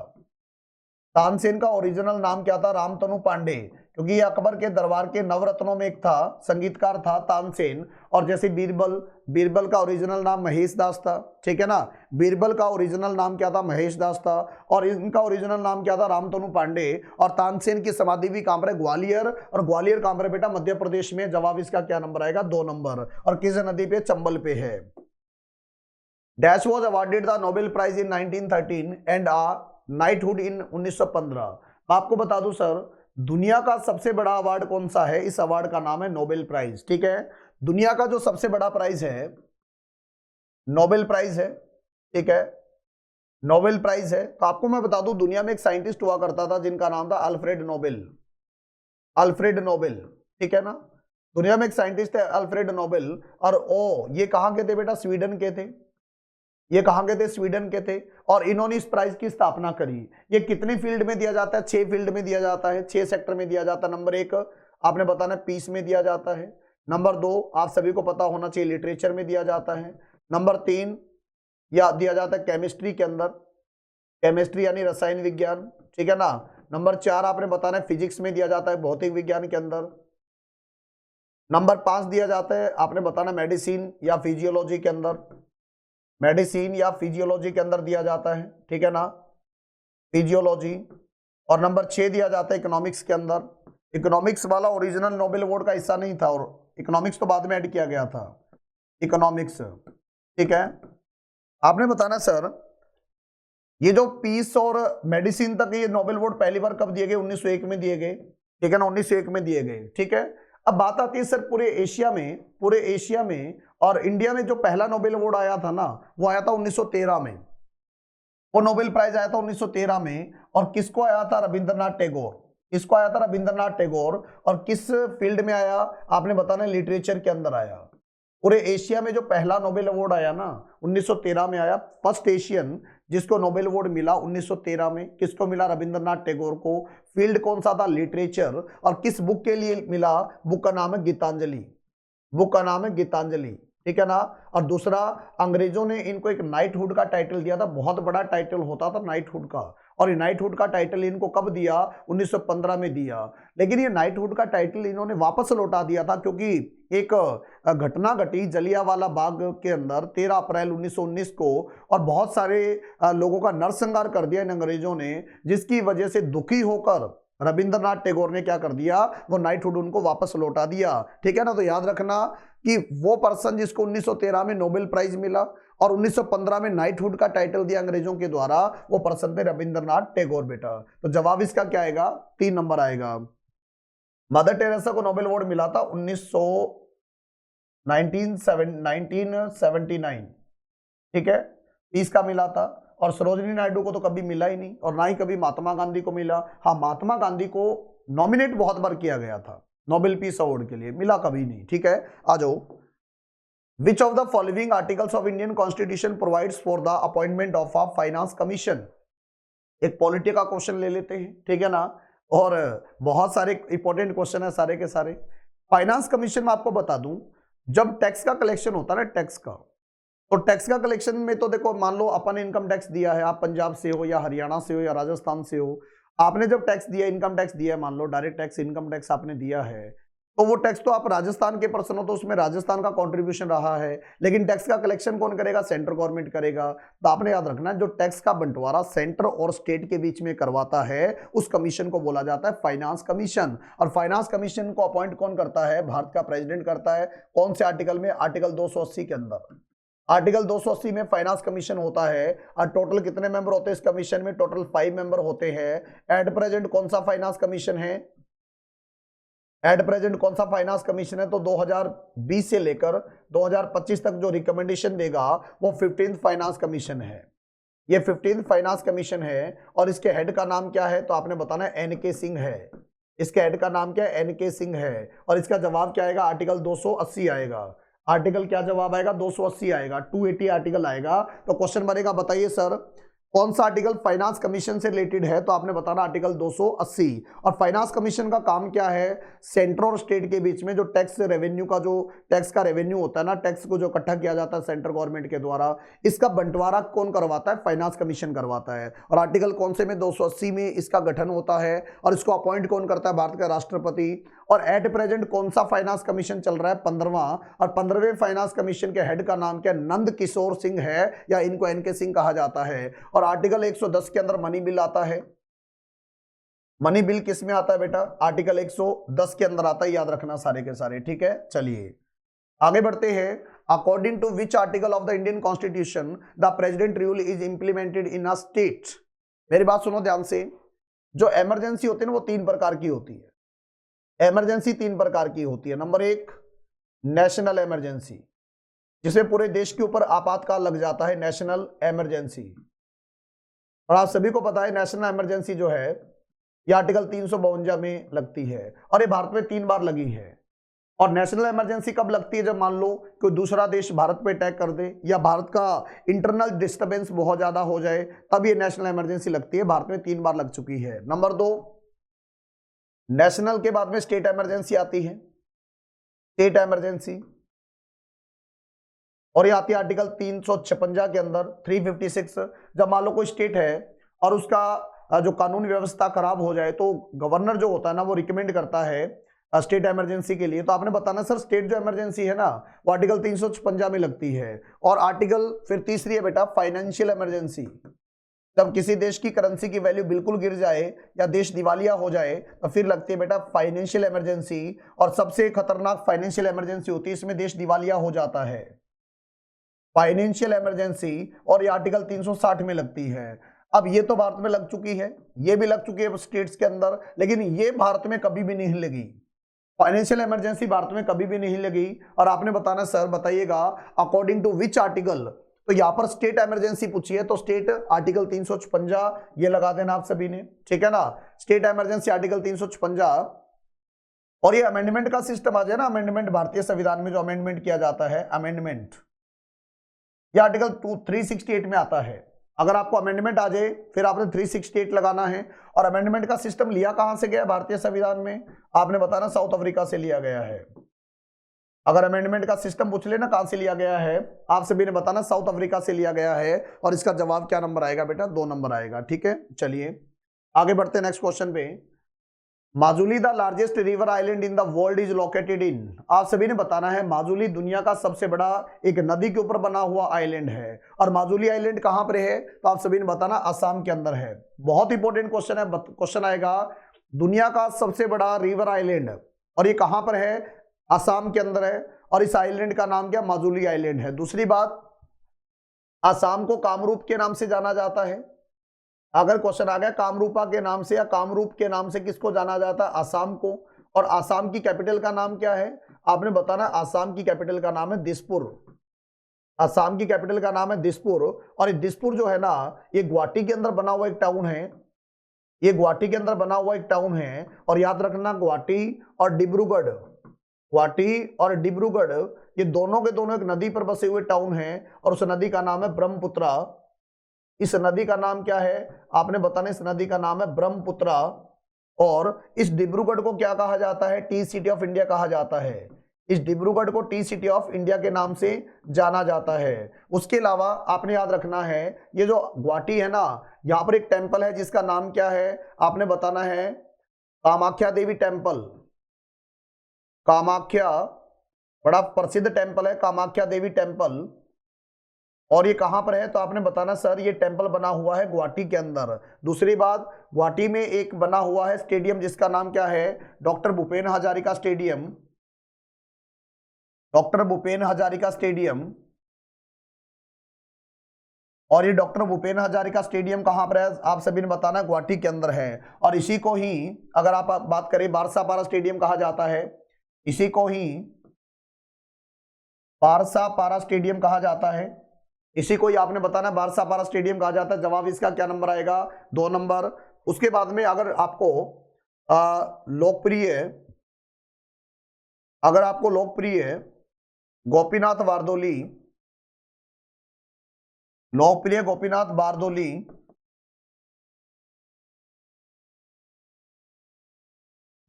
तानसेन का ओरिजिनल नाम क्या था? रामतनु पांडे। क्योंकि ये अकबर के दरबार के नवरत्नों में एक था, संगीतकार था तानसेन। और जैसे बीरबल का ओरिजिनल नाम महेश दास था, ठीक है ना। बीरबल का ओरिजिनल नाम क्या था? महेश दास था। और इनका ओरिजिनल नाम क्या था? रामतनु पांडे। और तानसेन की समाधि भी कहां पर है? ग्वालियर। और ग्वालियर कहां पर है बेटा? मध्य प्रदेश में। जवाब इसका क्या नंबर आएगा? 2 नंबर। और किस नदी पे? चंबल पे है। Dash was awarded the Nobel prize in 1913 and knighthood in 1915। आपको बता दूं सर, दुनिया का सबसे बड़ा अवार्ड कौन सा है? इस अवार्ड का नाम है नोबेल प्राइज, ठीक है। दुनिया का जो सबसे बड़ा प्राइज है नोबेल प्राइज है, ठीक है, नोबेल प्राइज है। तो आपको मैं बता दूं, दुनिया में एक साइंटिस्ट हुआ करता था जिनका नाम था अल्फ्रेड नोबेल। अल्फ्रेड नोबेल, ठीक है ना। दुनिया में एक साइंटिस्ट है अल्फ्रेड नोबेल। और ये कहां के थे बेटा? स्वीडन के थे। ये कहां के थे? स्वीडन के थे। और इन्होंने इस प्राइज की स्थापना करी। ये कितनी फील्ड में दिया जाता है? 6 फील्ड में दिया जाता है, 6 सेक्टर में दिया जाता है। नंबर 1 आपने बताना पीस में दिया जाता है। नंबर 2 आप सभी को पता होना चाहिए लिटरेचर में दिया जाता है। नंबर 3 या दिया जाता है केमिस्ट्री के अंदर, केमिस्ट्री यानी रसायन विज्ञान, ठीक है ना। नंबर 4 आपने बताना है फिजिक्स में दिया जाता है, भौतिक विज्ञान के अंदर। नंबर 5 दिया जाता है आपने बताना मेडिसिन या फिजियोलॉजी के अंदर, मेडिसिन या फिजियोलॉजी के अंदर दिया जाता है, ठीक है ना, फिजियोलॉजी। और नंबर 6 दिया जाता है इकोनॉमिक्स के अंदर। इकोनॉमिक्स वाला ओरिजिनल नोबेल अवार्ड का हिस्सा नहीं था और इकोनॉमिक्स तो बाद में ऐड किया गया था, इकोनॉमिक्स, ठीक है। आपने बताना सर ये जो पीस और मेडिसिन तक ये नोबेल अवार्ड पहली बार कब दिए गए? 1901 में दिए गए, ठीक है ना, 1901 में दिए गए, ठीक है। अब बात आती है सर पूरे एशिया में और इंडिया में जो पहला नोबेल अवार्ड आया था ना, वो आया था 1913 में। वो नोबेल प्राइज आया था 1913 में और किसको आया था? रविंद्रनाथ टैगोर। किसको आया था? रविंद्रनाथ टैगोर। और किस फील्ड में आया आपने बताना? लिटरेचर के अंदर आया। पूरे एशिया में जो पहला नोबेल अवार्ड आया ना 1913 में आया, फर्स्ट एशियन जिसको नोबेल अवार्ड मिला 1913 में, किसको मिला? रविंद्रनाथ टैगोर को। फील्ड कौन सा था? लिटरेचर। और किस बुक के लिए मिला? बुक का नाम है गीतांजलि, बुक का नाम है गीतांजलि, ठीक है ना। और दूसरा, अंग्रेजों ने इनको एक नाइटहुड का टाइटल दिया था, बहुत बड़ा टाइटल होता था नाइटहुड का, और ये नाइटहुड का टाइटल इनको कब दिया? 1915 में दिया। लेकिन ये नाइटहुड का टाइटल इन्होंने वापस लौटा दिया था क्योंकि एक घटना घटी जलियांवाला बाग के अंदर 13 अप्रैल 1919 को, और बहुत सारे लोगों का नरसंहार कर दिया इन अंग्रेजों ने, जिसकी वजह से दुखी होकर रविंद्रनाथ टैगोर ने क्या कर दिया? वो नाइटहुड उनको वापस लौटा दिया, ठीक है ना। तो याद रखना कि वो पर्सन जिसको 1913 में नोबेल प्राइज मिला और 1915 में नाइटहुड का टाइटल दिया अंग्रेजों के द्वारा, वो पर्सन थे रविंद्रनाथ टैगोर बेटा। तो जवाब इसका क्या आएगा? 3 नंबर आएगा। मदर टेरेसा को नोबेल अवार्ड मिला था 1979, ठीक है, इसका मिला था। और सरोजिनी नायडू को तो कभी मिला ही नहीं, और ना ही कभी महात्मा गांधी को मिला। हाँ, महात्मा गांधी को नॉमिनेट बहुत बार किया गया था नोबेल पीस अवार्ड के लिए, मिला कभी नहीं, ठीक है। आ जाओ। विच of the following articles of Indian constitution provides for the appointment of a finance commission? एक पॉलिटी का क्वेश्चन ले लेते हैं, ठीक है ना, और बहुत सारे इंपॉर्टेंट क्वेश्चन है सारे के सारे। फाइनेंस कमीशन में आपको बता दूं, जब टैक्स का कलेक्शन होता है ना, टैक्स का, तो टैक्स का कलेक्शन में तो देखो, मान लो अपन ने इनकम टैक्स दिया है, आप पंजाब से हो या हरियाणा से हो या राजस्थान से हो, आपने जब टैक्स दिया, इनकम टैक्स दिया है, मान लो डायरेक्ट टैक्स इनकम टैक्स आपने दिया है, तो वो टैक्स तो आप राजस्थान के पर्सन हो तो उसमें राजस्थान का कंट्रीब्यूशन रहा है, लेकिन टैक्स का कलेक्शन कौन करेगा? सेंट्रल गवर्नमेंट करेगा। तो आपने याद रखना, जो टैक्स का बंटवारा सेंटर और स्टेट के बीच में करवाता है, उस कमीशन को बोला जाता है फाइनेंस कमीशन। और फाइनेंस कमीशन को अपॉइंट कौन करता है? भारत का प्रेसिडेंट करता है। कौन से आर्टिकल में? आर्टिकल 280 के अंदर। आर्टिकल 280 में फाइनेंस कमीशन होता है। और टोटल कितने मेंबर होते हैं इस कमीशन में? टोटल 5 मेंबर होते हैं। एट प्रेजेंट कौन सा फाइनेंस कमीशन है? एट प्रेजेंट कौन सा फाइनेंस कमीशन है? तो 2020 से लेकर 2025 तक जो रिकमेंडेशन देगा वो 15th फाइनेंस कमीशन है। ये 15th फाइनेंस कमीशन है। और इसके हेड का नाम क्या है? तो आपने बताना है एनके सिंह है। इसके हेड का नाम क्या है? एनके सिंह है। और इसका जवाब क्या आएगा? आर्टिकल 280 आएगा। आर्टिकल क्या जवाब आएगा? 280 आएगा, 280 आर्टिकल आएगा। तो क्वेश्चन बनेगा, बताइए सर कौन सा आर्टिकल फाइनेंस कमीशन से रिलेटेड है? तो आपने बताना आर्टिकल 280। और फाइनेंस कमीशन का काम क्या है? सेंटर और स्टेट के बीच में जो टैक्स रेवेन्यू का, जो टैक्स का रेवेन्यू होता है ना, टैक्स को जो इकट्ठा किया जाता है सेंट्रल गवर्नमेंट के द्वारा, इसका बंटवारा कौन करवाता है? फाइनेंस कमीशन करवाता है। और आर्टिकल कौन से में? 280 में इसका गठन होता है। और इसको अपॉइंट कौन करता है? भारत का राष्ट्रपति। और एट प्रेजेंट कौन सा फाइनेंस कमीशन चल रहा है? 15वां। और 15वें फाइनेंस कमीशन के हेड का नाम क्या? नंद किशोर सिंह है, या इनको एनके सिंह कहा जाता है। और आर्टिकल 110 के अंदर मनी बिल आता है। मनी बिल किस में आता है बेटा? आर्टिकल 110 के अंदर आता है, याद रखना सारे के सारे, ठीक है। चलिए आगे बढ़ते हैं। According to which article of the Indian constitution the president rule is implemented in a state? मेरी बात सुनो ध्यान से। जो इमरजेंसी होती है ना, वो 3 प्रकार की होती है। इमरजेंसी 3 प्रकार की होती है। नंबर 1 नेशनल इमरजेंसी, जिसमें पूरे देश के ऊपर आपातकाल लग जाता है, नेशनल इमरजेंसी। और आप सभी को पता है नेशनल इमरजेंसी जो है ये आर्टिकल 352 में लगती है, और ये भारत में 3 बार लगी है। और नेशनल इमरजेंसी कब लगती है? जब मान लो कोई दूसरा देश भारत पे अटैक कर दे, या भारत का इंटरनल डिस्टर्बेंस बहुत ज्यादा हो जाए, तब ये नेशनल इमरजेंसी लगती है। भारत में 3 बार लग चुकी है। नंबर 2, नेशनल के बाद में स्टेट इमरजेंसी आती है। स्टेट इमरजेंसी, और ये आती है आर्टिकल 356 के अंदर 356। जब मान लो कोई स्टेट है और उसका जो कानून व्यवस्था खराब हो जाए तो गवर्नर जो होता है ना वो रिकमेंड करता है स्टेट इमरजेंसी के लिए। तो आपने बताना सर स्टेट जो इमरजेंसी है ना वो आर्टिकल 356 में लगती है। और आर्टिकल फिर तीसरी है बेटा फाइनेंशियल इमरजेंसी। जब किसी देश की करेंसी की वैल्यू बिल्कुल गिर जाए या देश दिवालिया हो जाए तो फिर लगती है बेटा फाइनेंशियल इमरजेंसी। और सबसे खतरनाक फाइनेंशियल इमरजेंसी होती है, इसमें देश दिवालिया हो जाता है, फाइनेंशियल इमरजेंसी। और ये आर्टिकल 360 में लगती है। अब ये तो भारत में लग चुकी है, ये भी लग चुकी है स्टेट्स के अंदर, लेकिन ये भारत में कभी भी नहीं लगी। फाइनेंशियल इमरजेंसी भारत में कभी भी नहीं लगी। और आपने बताना सर बताइएगा अकॉर्डिंग टू विच आर्टिकल। तो यहां पर स्टेट इमरजेंसी पूछी है तो स्टेट आर्टिकल 356 ये लगा देना आप सभी ने, ठीक है ना। State emergency article 356। और ये अमेंडमेंट का सिस्टम आ जाए ना, अमेंडमेंट भारतीय संविधान में जो अमेंडमेंट किया जाता है अमेंडमेंट, ये आर्टिकल 368 में आता है। अगर आपको अमेंडमेंट आ जाए फिर आपने 368 लगाना है। और अमेंडमेंट का सिस्टम लिया कहां से गया भारतीय संविधान में, आपने बताना साउथ अफ्रीका से लिया गया है। अगर अमेंडमेंट का सिस्टम पूछ लेना कहां से लिया गया है, आप सभी ने बताना साउथ अफ्रीका से लिया गया है। और इसका जवाब क्या नंबर आएगा बेटा, 2 नंबर आएगा, ठीक है। चलिए आगे बढ़ते हैं नेक्स्ट क्वेश्चन पे। Majuli the largest river island in the world is located in. आप सभी ने बताना है माजुली दुनिया का सबसे बड़ा एक नदी के ऊपर बना हुआ आइलैंड है। और माजुली आइलैंड कहां पर है, तो आप सभी ने बताना असम के अंदर है। बहुत इंपॉर्टेंट क्वेश्चन है, क्वेश्चन आएगा दुनिया का सबसे बड़ा रिवर आइलैंड और ये कहां पर है, असम के अंदर है। और इस आइलैंड का नाम क्या, माजुली आइलैंड है। दूसरी बात, असम को कामरूप के नाम से जाना जाता है। अगर क्वेश्चन आ गया कामरूपा के नाम से या कामरूप के नाम से किसको जाना जाता है, असम को। और असम की कैपिटल का नाम क्या है, आपने बताना असम की कैपिटल का नाम है दिसपुर। असम की कैपिटल का नाम है दिसपुर। और ये दिसपुर जो है ना ये गुवाहाटी के अंदर बना हुआ एक टाउन है, ये गुवाहाटी के अंदर बना हुआ एक टाउन है। और याद रखना गुवाहाटी और डिब्रूगढ़, गुवाहाटी और डिब्रूगढ़ ये दोनों के दोनों एक नदी पर बसे हुए टाउन हैं। और उस नदी का नाम है ब्रह्मपुत्रा। इस नदी का नाम क्या है, आपने बताना इस नदी का नाम है ब्रह्मपुत्रा। और इस डिब्रूगढ़ को क्या कहा जाता है, टी सिटी ऑफ इंडिया कहा जाता है। इस डिब्रूगढ़ को टी सिटी ऑफ इंडिया के नाम से जाना जाता है। उसके अलावा आपने याद रखना है ये जो गुवाहाटी है ना यहाँ पर एक टेम्पल है जिसका नाम क्या है, आपने बताना है कामाख्या देवी टेम्पल। कामाख्या बड़ा प्रसिद्ध टेम्पल है कामाख्या देवी टेम्पल। और ये कहां पर है, तो आपने बताना सर ये टेंपल बना हुआ है गुवाहाटी के अंदर। दूसरी बात, गुवाहाटी में एक बना हुआ है स्टेडियम जिसका नाम क्या है, doctor Bhupen Hazarika stadium. Doctor Bhupen Hazarika stadium. और ये डॉक्टर भूपेन हजारिका स्टेडियम कहां पर है, आप सभी ने बताना गुवाहाटी के अंदर है। और इसी को ही अगर आप बात करें बारसापारा स्टेडियम कहा जाता है, इसी को ही बारसापारा स्टेडियम कहा जाता है। इसी को ही आपने बताना बारसापारा स्टेडियम कहा जाता है। जवाब इसका क्या नंबर आएगा, 2 नंबर। उसके बाद में अगर आपको लोकप्रिय, अगर आपको लोकप्रिय गोपीनाथ बारदोली, लोकप्रिय गोपीनाथ बारदोली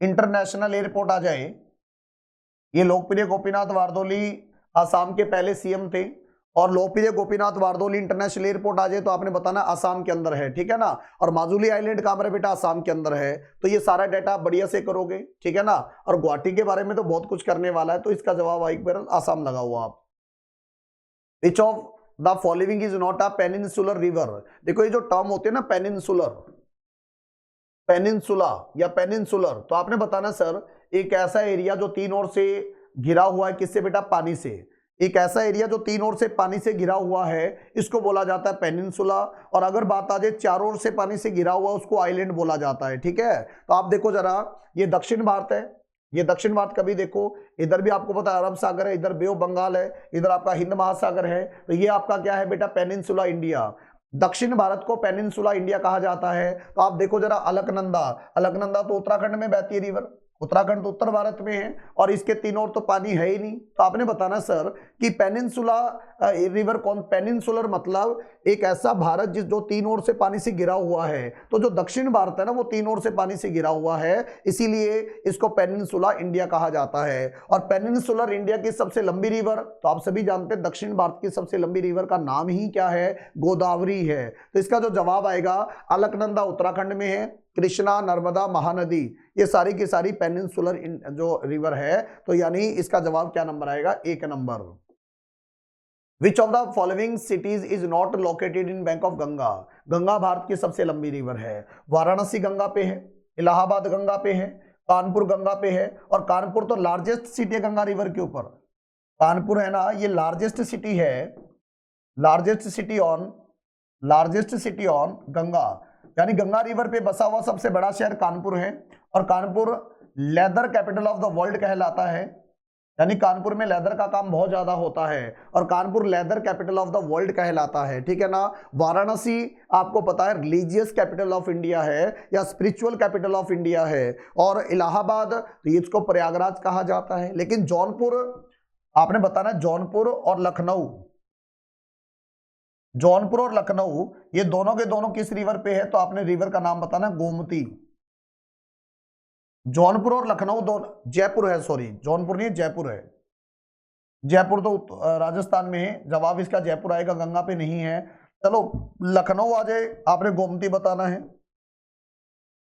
इंटरनेशनल एयरपोर्ट आ जाए, ये लोकप्रिय गोपीनाथ बारदोली असम के पहले सीएम थे। और लोकप्रिय गोपीनाथ बारदोली इंटरनेशनल एयरपोर्ट आ जाए तो आपने बताना असम के अंदर है, ठीक है ना। और माजुली आइलैंड कहां पर है बेटा, असम के अंदर है। तो ये सारा डाटा आप बढ़िया से करोगे, ठीक है ना। और गुवाहाटी के बारे में तो बहुत कुछ करने वाला है, तो इसका जवाब एक बार असम लगा हुआ आप। विच of the following is not a peninsular river. देखो ये जो टर्म होते हैं ना पेनिनसुलर, पेनिनसुला या पेनिनसुलर, तो आपने बताना सर एक ऐसा एरिया जो 3 ओर से घिरा हुआ है, किससे बेटा, पानी से। एक ऐसा एरिया जो 3 ओर से पानी से घिरा हुआ है इसको बोला जाता है पेनिनसुला। और अगर बात आ जाए 4 ओर से पानी से घिरा हुआ उसको आइलैंड बोला जाता है, ठीक है। तो आप देखो जरा, ये दक्षिण भारत है, ये दक्षिण भारत कभी देखो, इधर भी आपको पता है अरब सागर है, इधर बे ऑफ बंगाल है, इधर आपका हिंद महासागर है। तो ये आपका क्या है बेटा, पेनिनसुला इंडिया। दक्षिण भारत को पेनिनसुला इंडिया कहा जाता है। तो आप देखो जरा अलकनंदा, अलकनंदा तो उत्तराखंड में बहती है रिवर, उत्तराखंड तो उत्तर भारत में है और इसके तीनों ओर तो पानी है ही नहीं। तो आपने बताना सर कि पेनिनसुला रिवर कौन, पेनिनसुलर मतलब एक ऐसा भारत जिस जो तीन ओर से पानी से घिरा हुआ है। तो जो दक्षिण भारत है ना वो तीन ओर से पानी से घिरा हुआ है, इसीलिए इसको पेनिनसुला इंडिया कहा जाता है। और पेनिनसुलर इंडिया की सबसे लंबी रिवर तो आप सभी जानते हैं दक्षिण भारत की सबसे लंबी रिवर का नाम ही क्या है, गोदावरी है। तो इसका जो जवाब आएगा अलकनंदा उत्तराखंड में है, कृष्णा, नर्मदा, महानदी ये सारी की सारी पेनिनसुलर जो रिवर है। तो यानी इसका जवाब क्या नंबर आएगा, 1 number. Which of the following cities is not located in bank of Ganga. Ganga Bharat की सबसे लंबी रिवर है। वाराणसी गंगा पे है, इलाहाबाद गंगा पे है, कानपुर गंगा पे है। और कानपुर तो लार्जेस्ट सिटी है गंगा रिवर के ऊपर। कानपुर है ना, ये लार्जेस्ट सिटी है, लार्जेस्ट सिटी ऑन गंगा, यानी गंगा रिवर पे बसा हुआ सबसे बड़ा शहर कानपुर है। और Kanpur leather capital of the world कहलाता है, यानी कानपुर में लेदर का काम बहुत ज्यादा होता है और Kanpur leather capital of the world कहलाता है, ठीक है ना। वाराणसी आपको पता है रिलीजियस कैपिटल ऑफ इंडिया है या स्पिरिचुअल कैपिटल ऑफ इंडिया है। और इलाहाबाद तो इसको प्रयागराज कहा जाता है। लेकिन जौनपुर आपने बताना, जौनपुर और लखनऊ ये दोनों के दोनों किस रिवर पे है, तो आपने रिवर का नाम बताना, गोमती। जौनपुर और लखनऊ दोनों, जयपुर है, सॉरी जौनपुर नहीं जयपुर है। जयपुर तो राजस्थान में है, जवाब इसका जयपुर आएगा, गंगा पे नहीं है। चलो लखनऊ आ जाए, आपने गोमती बताना है।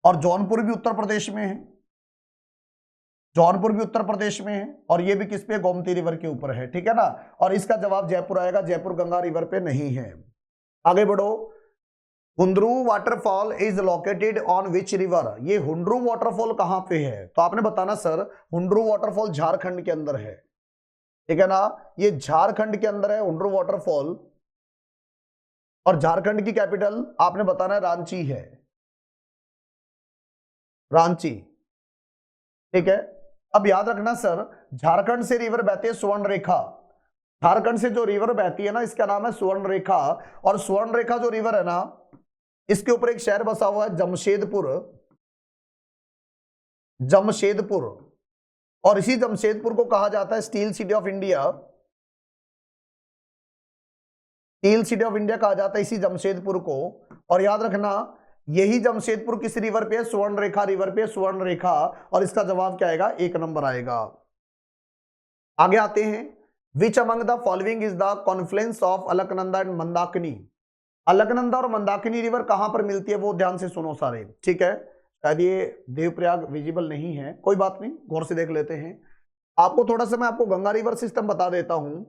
और जौनपुर भी उत्तर प्रदेश में है, जौनपुर भी उत्तर प्रदेश में है और ये भी किस पे, गोमती रिवर के ऊपर है, ठीक है ना। और इसका जवाब जयपुर आएगा, जयपुर गंगा रिवर पे नहीं है। आगे बढ़ो। Hundru waterfall is located on which river. ये हुंड्रू वाटरफॉल कहां पे है, तो आपने बताना सर हुंड्रू वाटरफॉल झारखंड के अंदर है, ठीक है ना। ये झारखंड के अंदर है हुंड्रू वाटरफॉल। और झारखंड की कैपिटल आपने बताना है रांची है, रांची, ठीक है। अब याद रखना सर झारखंड से रिवर बहती है स्वर्ण रेखा। झारखंड से जो रिवर बहती है ना इसका नाम है स्वर्ण रेखा। और स्वर्ण रेखा जो रिवर है ना इसके ऊपर एक शहर बसा हुआ है जमशेदपुर, जमशेदपुर। और इसी जमशेदपुर को कहा जाता है steel city of India, steel city of India कहा जाता है इसी जमशेदपुर को। और याद रखना यही जमशेदपुर किस रिवर पे है, स्वर्ण रेखा रिवर पे, स्वर्ण रेखा। और इसका जवाब क्या आएगा, 1 नंबर आएगा। आगे आते हैं। Which among the following is the Confluence of Alaknanda and Mandakini. Alaknanda और मंदाकिनी रिवर कहां पर मिलती है वो ध्यान से सुनो सारे, ठीक है। शायद ये देवप्रयाग विजिबल नहीं है, कोई बात नहीं, गौर से देख लेते हैं। आपको थोड़ा सा मैं आपको गंगा रिवर सिस्टम बता देता हूं।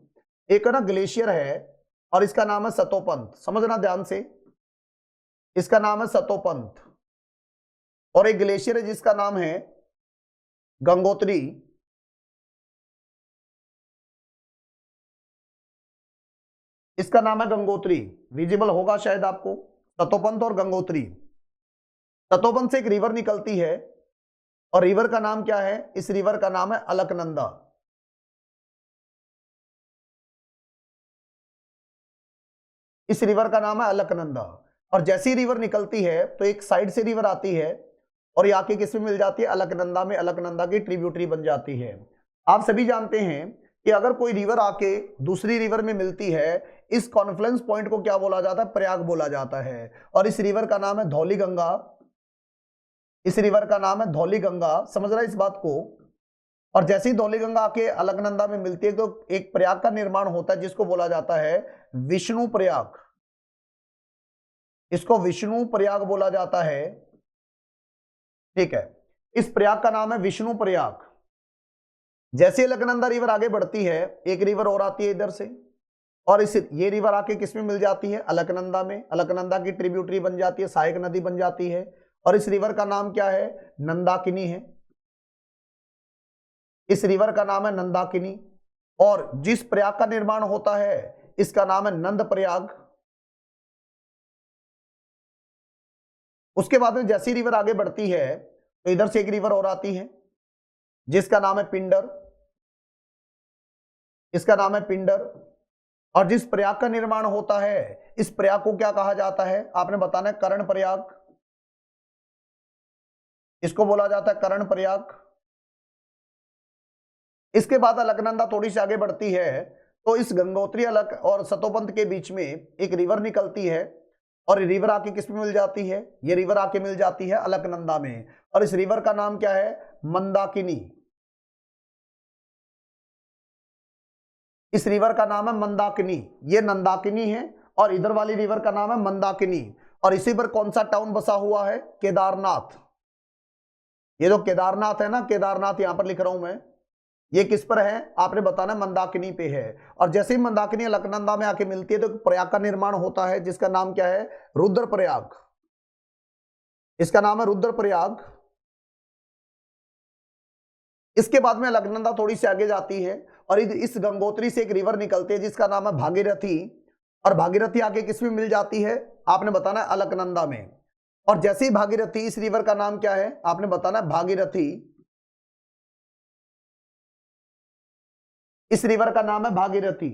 एक ना ग्लेशियर है और इसका नाम है सतोपंथ, समझना ध्यान से, इसका नाम है सतोपंथ। और एक ग्लेशियर है जिसका नाम है गंगोत्री, इसका नाम है गंगोत्री, विजिबल होगा शायद आपको, सतोपंथ और गंगोत्री। सतोपंथ से एक रिवर निकलती है और रिवर का नाम क्या है, इस रिवर का नाम है अलकनंदा। इस रिवर का नाम है अलकनंदा। और जैसी रिवर निकलती है तो एक साइड से रिवर आती है और ये आके किसमें मिल जाती है, अलकनंदा में, अलकनंदा की ट्रिब्यूटरी बन जाती है। आप सभी जानते हैं कि अगर कोई रिवर आके दूसरी रिवर में मिलती है, इस कॉन्फ्लुएंस पॉइंट को क्या बोला जाता है, प्रयाग बोला जाता है। और इस रिवर का नाम है धौली गंगा, इस रिवर का नाम है धौली गंगा, समझ रहा है इस बात को। और जैसे ही धौली गंगा आके अलकनंदा में मिलती है तो एक प्रयाग का निर्माण होता है जिसको बोला जाता है विष्णु प्रयाग, इसको विष्णु प्रयाग बोला जाता है, ठीक है। इस प्रयाग का नाम है विष्णु प्रयाग। जैसे अलकनंदा रिवर आगे बढ़ती है एक रिवर और आती है इधर से और ये रिवर आके किसमें मिल जाती है, अलकनंदा में, अलकनंदा की ट्रिब्यूटरी बन जाती है, सहायक नदी बन जाती है। और इस रिवर का नाम क्या है, नंदाकिनी है, इस रिवर का नाम है नंदाकिनी। और जिस प्रयाग का निर्माण होता है इसका नाम है नंद प्रयाग। उसके बाद में जैसी रिवर आगे बढ़ती है तो इधर से एक रिवर और आती है जिसका नाम है पिंडर, इसका नाम है पिंडर। और जिस प्रयाग का निर्माण होता है इस प्रयाग को क्या कहा जाता है, आपने बताना है कर्ण प्रयाग, इसको बोला जाता है कर्ण प्रयाग। इसके बाद अलकनंदा थोड़ी सी आगे बढ़ती है तो इस गंगोत्री अलक और सतोपंथ के बीच में एक रिवर निकलती है और रिवर आके किस में मिल जाती है, ये रिवर आके मिल जाती है अलकनंदा में। और इस रिवर का नाम क्या है, मंदाकिनी। इस रिवर का नाम है मंदाकिनी, ये नंदाकिनी है और इधर वाली रिवर का नाम है मंदाकिनी। और इसी पर कौन सा टाउन बसा हुआ है, केदारनाथ। ये जो केदारनाथ है ना, केदारनाथ यहां पर लिख रहा हूं मैं, ये किस पर है आपने बताना, मंदाकिनी पे है। और जैसे ही मंदाकिनी अलकनंदा में आके मिलती है तो प्रयाग का निर्माण होता है जिसका नाम क्या है, रुद्रप्रयाग। इसका नाम है रुद्रप्रयाग। इसके बाद में अलकनंदा थोड़ी सी आगे जाती है और इस गंगोत्री से एक रिवर निकलती है जिसका नाम है भागीरथी। और भागीरथी आके किस में मिल जाती है, आपने बताना है अलकनंदा में। और जैसे ही भागीरथी, इस रिवर का नाम क्या है आपने बताना है भागीरथी। इस रिवर का नाम है भागीरथी।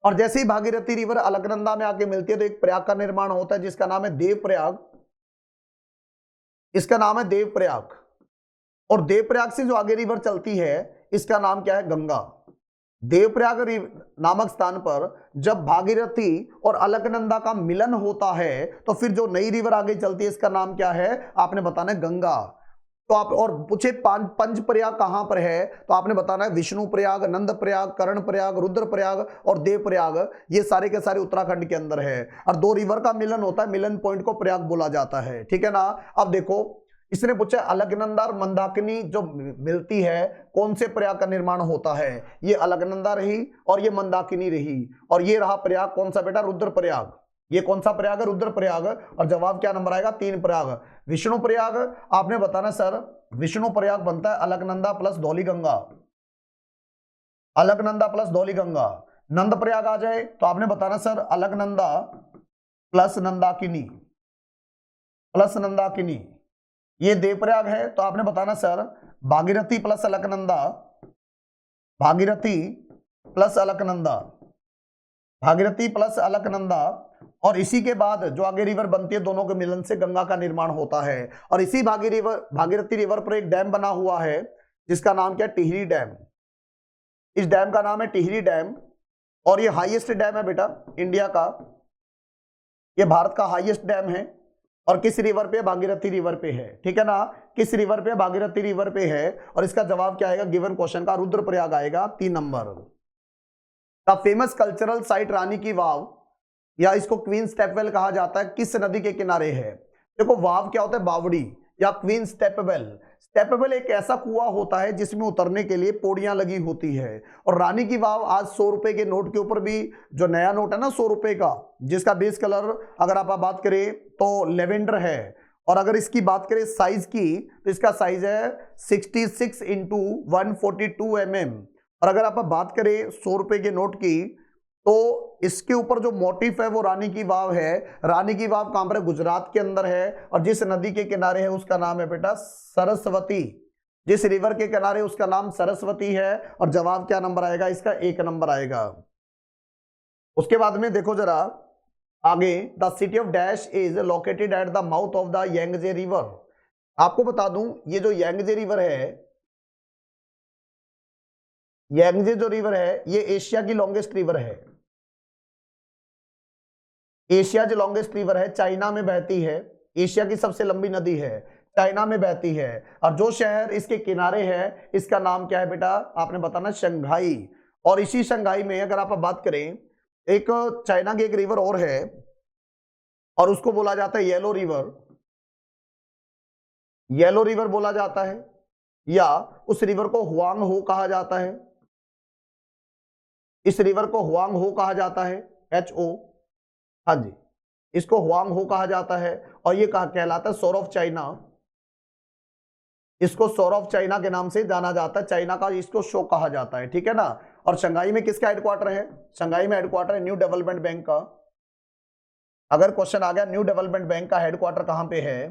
और जैसे ही भागीरथी रिवर अलकनंदा में आके मिलती है तो एक प्रयाग का निर्माण होता है जिसका नाम है देवप्रयाग। इसका नाम है देवप्रयाग। और देवप्रयाग से जो आगे रिवर चलती है इसका नाम क्या है, गंगा। देवप्रयाग नामक स्थान पर जब भागीरथी और अलकनंदा का मिलन होता है तो फिर जो नई रिवर आगे चलती है इसका नाम क्या है, आपने बताना है गंगा। तो आप और पूछे पंच प्रयाग कहां पर है तो आपने बताना है विष्णु प्रयाग, नंद प्रयाग, कर्ण प्रयाग, रुद्र प्रयाग और देव प्रयाग। ये सारे के सारे उत्तराखंड के अंदर है। और दो रिवर का मिलन होता है, मिलन पॉइंट को प्रयाग बोला जाता है, ठीक है ना। अब देखो इसने पूछा अलकनंदा और मंदाकिनी जो मिलती है कौन से प्रयाग का निर्माण होता है, ये अलकनंदा रही और ये मंदाकिनी रही। और ये रहा प्रयाग कौन सा बेटा, रुद्र प्रयाग। ये कौन सा प्रयाग है, रुद्र प्रयाग। और जवाब क्या नंबर आएगा, 3 प्रयाग। विष्णु प्रयाग आपने बताना सर, विष्णु प्रयाग बनता है अलकनंदा प्लस धौलीगंगा, अलकनंदा प्लस धौलीगंगा। नंद प्रयाग आ जाए तो आपने बताना sir Alaknanda plus Nandakini, plus Nandakini. ये देवप्रयाग है तो आपने बताना sir Bhagirathi plus Alaknanda, Bhagirathi plus Alaknanda, Bhagirathi plus Alaknanda. और इसी के बाद जो आगे रिवर बनती है दोनों के मिलन से गंगा का निर्माण होता है। और इसी भागीरथी रिवर पर एक डैम बना हुआ है जिसका नाम क्या है, टिहरी डैम। इस डैम का नाम है टिहरी डैम और ये हाईएस्ट डैम है बेटा इंडिया का, ये भारत का हाईएस्ट डैम है। और किस रिवर पे, भागीरथी रिवर पे है, ठीक है ना। किस रिवर पे, भागीरथी रिवर पे है। और इसका जवाब क्या आएगा गिवन क्वेश्चन का, रुद्रप्रयाग आएगा 3 number. The famous cultural site Rani ki Vav या इसको क्वीन स्टेपवेल कहा जाता है किस नदी के किनारे है। देखो वाव क्या होता है, बावड़ी या क्वीन स्टेपवेल। स्टेपवेल एक ऐसा कुआं होता है जिसमें उतरने के लिए पौड़ियां लगी होती है। और रानी की वाव आज 100 रुपए के नोट के ऊपर भी, जो नया नोट है ना 100 रुपए का, जिसका बेस कलर अगर आप बात करें तो लेवेंडर है। और अगर इसकी बात करें साइज की तो इसका साइज है 66 इंटू 142 mm। और अगर आप बात करें 100 रुपए के नोट की तो इसके ऊपर जो मोटिफ है वो रानी की वाव है। रानी की वाव कहां पर है, गुजरात के अंदर है। और जिस नदी के किनारे है उसका नाम है बेटा सरस्वती। जिस रिवर के किनारे उसका नाम सरस्वती है। और जवाब क्या नंबर आएगा इसका, 1 नंबर आएगा। उसके बाद में देखो जरा आगे, the city of dash is located at the mouth of the Yangtze river. आपको बता दूं ये जो यांगजे रिवर है, यांगजे जो रिवर है ये एशिया की लॉन्गेस्ट रिवर है। एशिया जो लॉन्गेस्ट रिवर है, चाइना में बहती है। एशिया की सबसे लंबी नदी है, चाइना में बहती है। और जो शहर इसके किनारे है इसका नाम क्या है बेटा, आपने बताना शंघाई। और इसी शंघाई में अगर आप बात करें, एक चाइना की एक रिवर और है और उसको बोला जाता है येलो रिवर, येलो रिवर बोला जाता है। या उस रिवर को हुआंग हो कहा जाता है, इस रिवर को हुआंग हो कहा जाता है, HO, हाँ जी, इसको हुआंग हो कहा जाता है। और ये कहा कहलाता है सोर ऑफ चाइना, इसको सोर ऑफ चाइना के नाम से जाना जाता है, चाइना का इसको शो कहा जाता है, ठीक है ना। और शंघाई में किसका हेडक्वार्टर है, शंघाई में हेडक्वार्टर है न्यू डेवलपमेंट बैंक का। अगर क्वेश्चन आ गया न्यू डेवलपमेंट बैंक का हेडक्वार्टर कहां पे है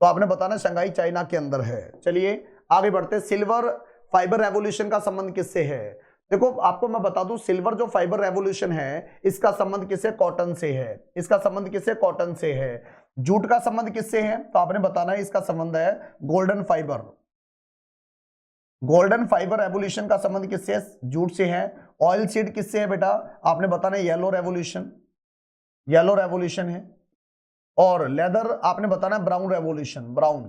तो आपने बताना शंघाई चाइना के अंदर है। चलिए आगे बढ़ते, सिल्वर फाइबर रेवोल्यूशन का संबंध किससे है। देखो आपको मैं बता दूं, सिल्वर जो फाइबर रेवोल्यूशन है इसका संबंध किससे, कॉटन से है। इसका संबंध किससे, कॉटन से है। जूट का संबंध किससे है तो आपने बताना है इसका संबंध है golden fibre. Golden fibre revolution का संबंध किससे है? जूट से है। ऑयल सीड किससे है बेटा? आपने बताना येलो रेवोल्यूशन, येलो रेवोल्यूशन है। और लेदर आपने बताना ब्राउन रेवोल्यूशन, ब्राउन,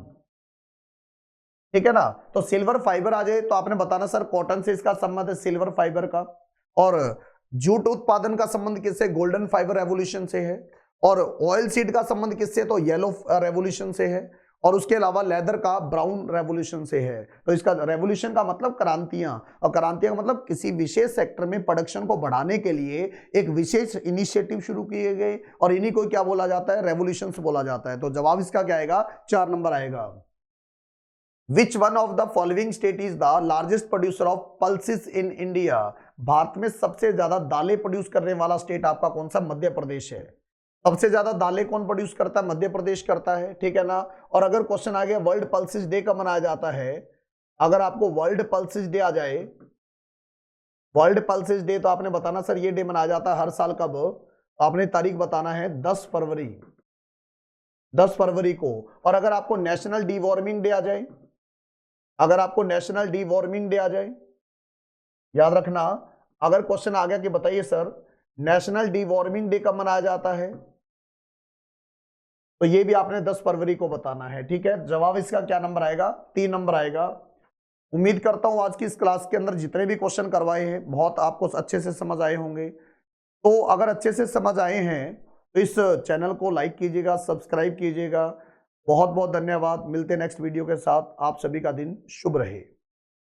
ठीक है ना। तो सिल्वर फाइबर आ जाए तो आपने बताना सर कॉटन से इसका संबंध है, सिल्वर फाइबर का। और जूट उत्पादन का संबंध किससे? गोल्डन फाइबर रेवोल्यूशन से है। और ऑयल सीड का संबंध किससे? तो येलो रेवोल्यूशन से है। और उसके अलावा लेदर का ब्राउन रेवोल्यूशन से है। तो इसका रेवोल्यूशन का मतलब क्रांतियां, और क्रांतियां का मतलब किसी विशेष सेक्टर में प्रोडक्शन को बढ़ाने के लिए एक विशेष इनिशिएटिव शुरू किए गए, और इन्हीं को क्या बोला जाता है? रेवोल्यूशन बोला जाता है। तो जवाब इसका क्या आएगा? 4 नंबर आएगा। Which one of the following state is the largest producer of pulses in India? Bharat में सबसे ज्यादा दालें प्रोड्यूस करने वाला स्टेट आपका कौन सा? मध्य प्रदेश है। सबसे ज्यादा दालें कौन प्रोड्यूस करता है? मध्य प्रदेश करता है, ठीक है ना। और अगर क्वेश्चन आ गया वर्ल्ड पल्सेस डे कब मनाया जाता है, अगर आपको वर्ल्ड पल्सेस डे आ जाए, वर्ल्ड पल्सेस डे, तो आपने बताना सर ये डे मनाया जाता है हर साल कब? आपने तारीख बताना है 10 फरवरी, 10 फरवरी को। और अगर आपको नेशनल डी वार्मिंग डे आ जाए, अगर आपको नेशनल डी वार्मिंग डे आ जाए, याद रखना, अगर क्वेश्चन आ गया कि बताइए sir national D warming day कब मनाया जाता है, तो ये भी आपने 10 फरवरी को बताना है, ठीक है। जवाब इसका क्या नंबर आएगा? 3 नंबर आएगा। उम्मीद करता हूं आज की इस क्लास के अंदर जितने भी क्वेश्चन करवाए हैं बहुत आपको अच्छे से समझ आए होंगे। तो अगर अच्छे से समझ आए हैं तो इस चैनल को लाइक कीजिएगा, सब्सक्राइब कीजिएगा। बहुत बहुत धन्यवाद। मिलते हैं नेक्स्ट वीडियो के साथ। आप सभी का दिन शुभ रहे।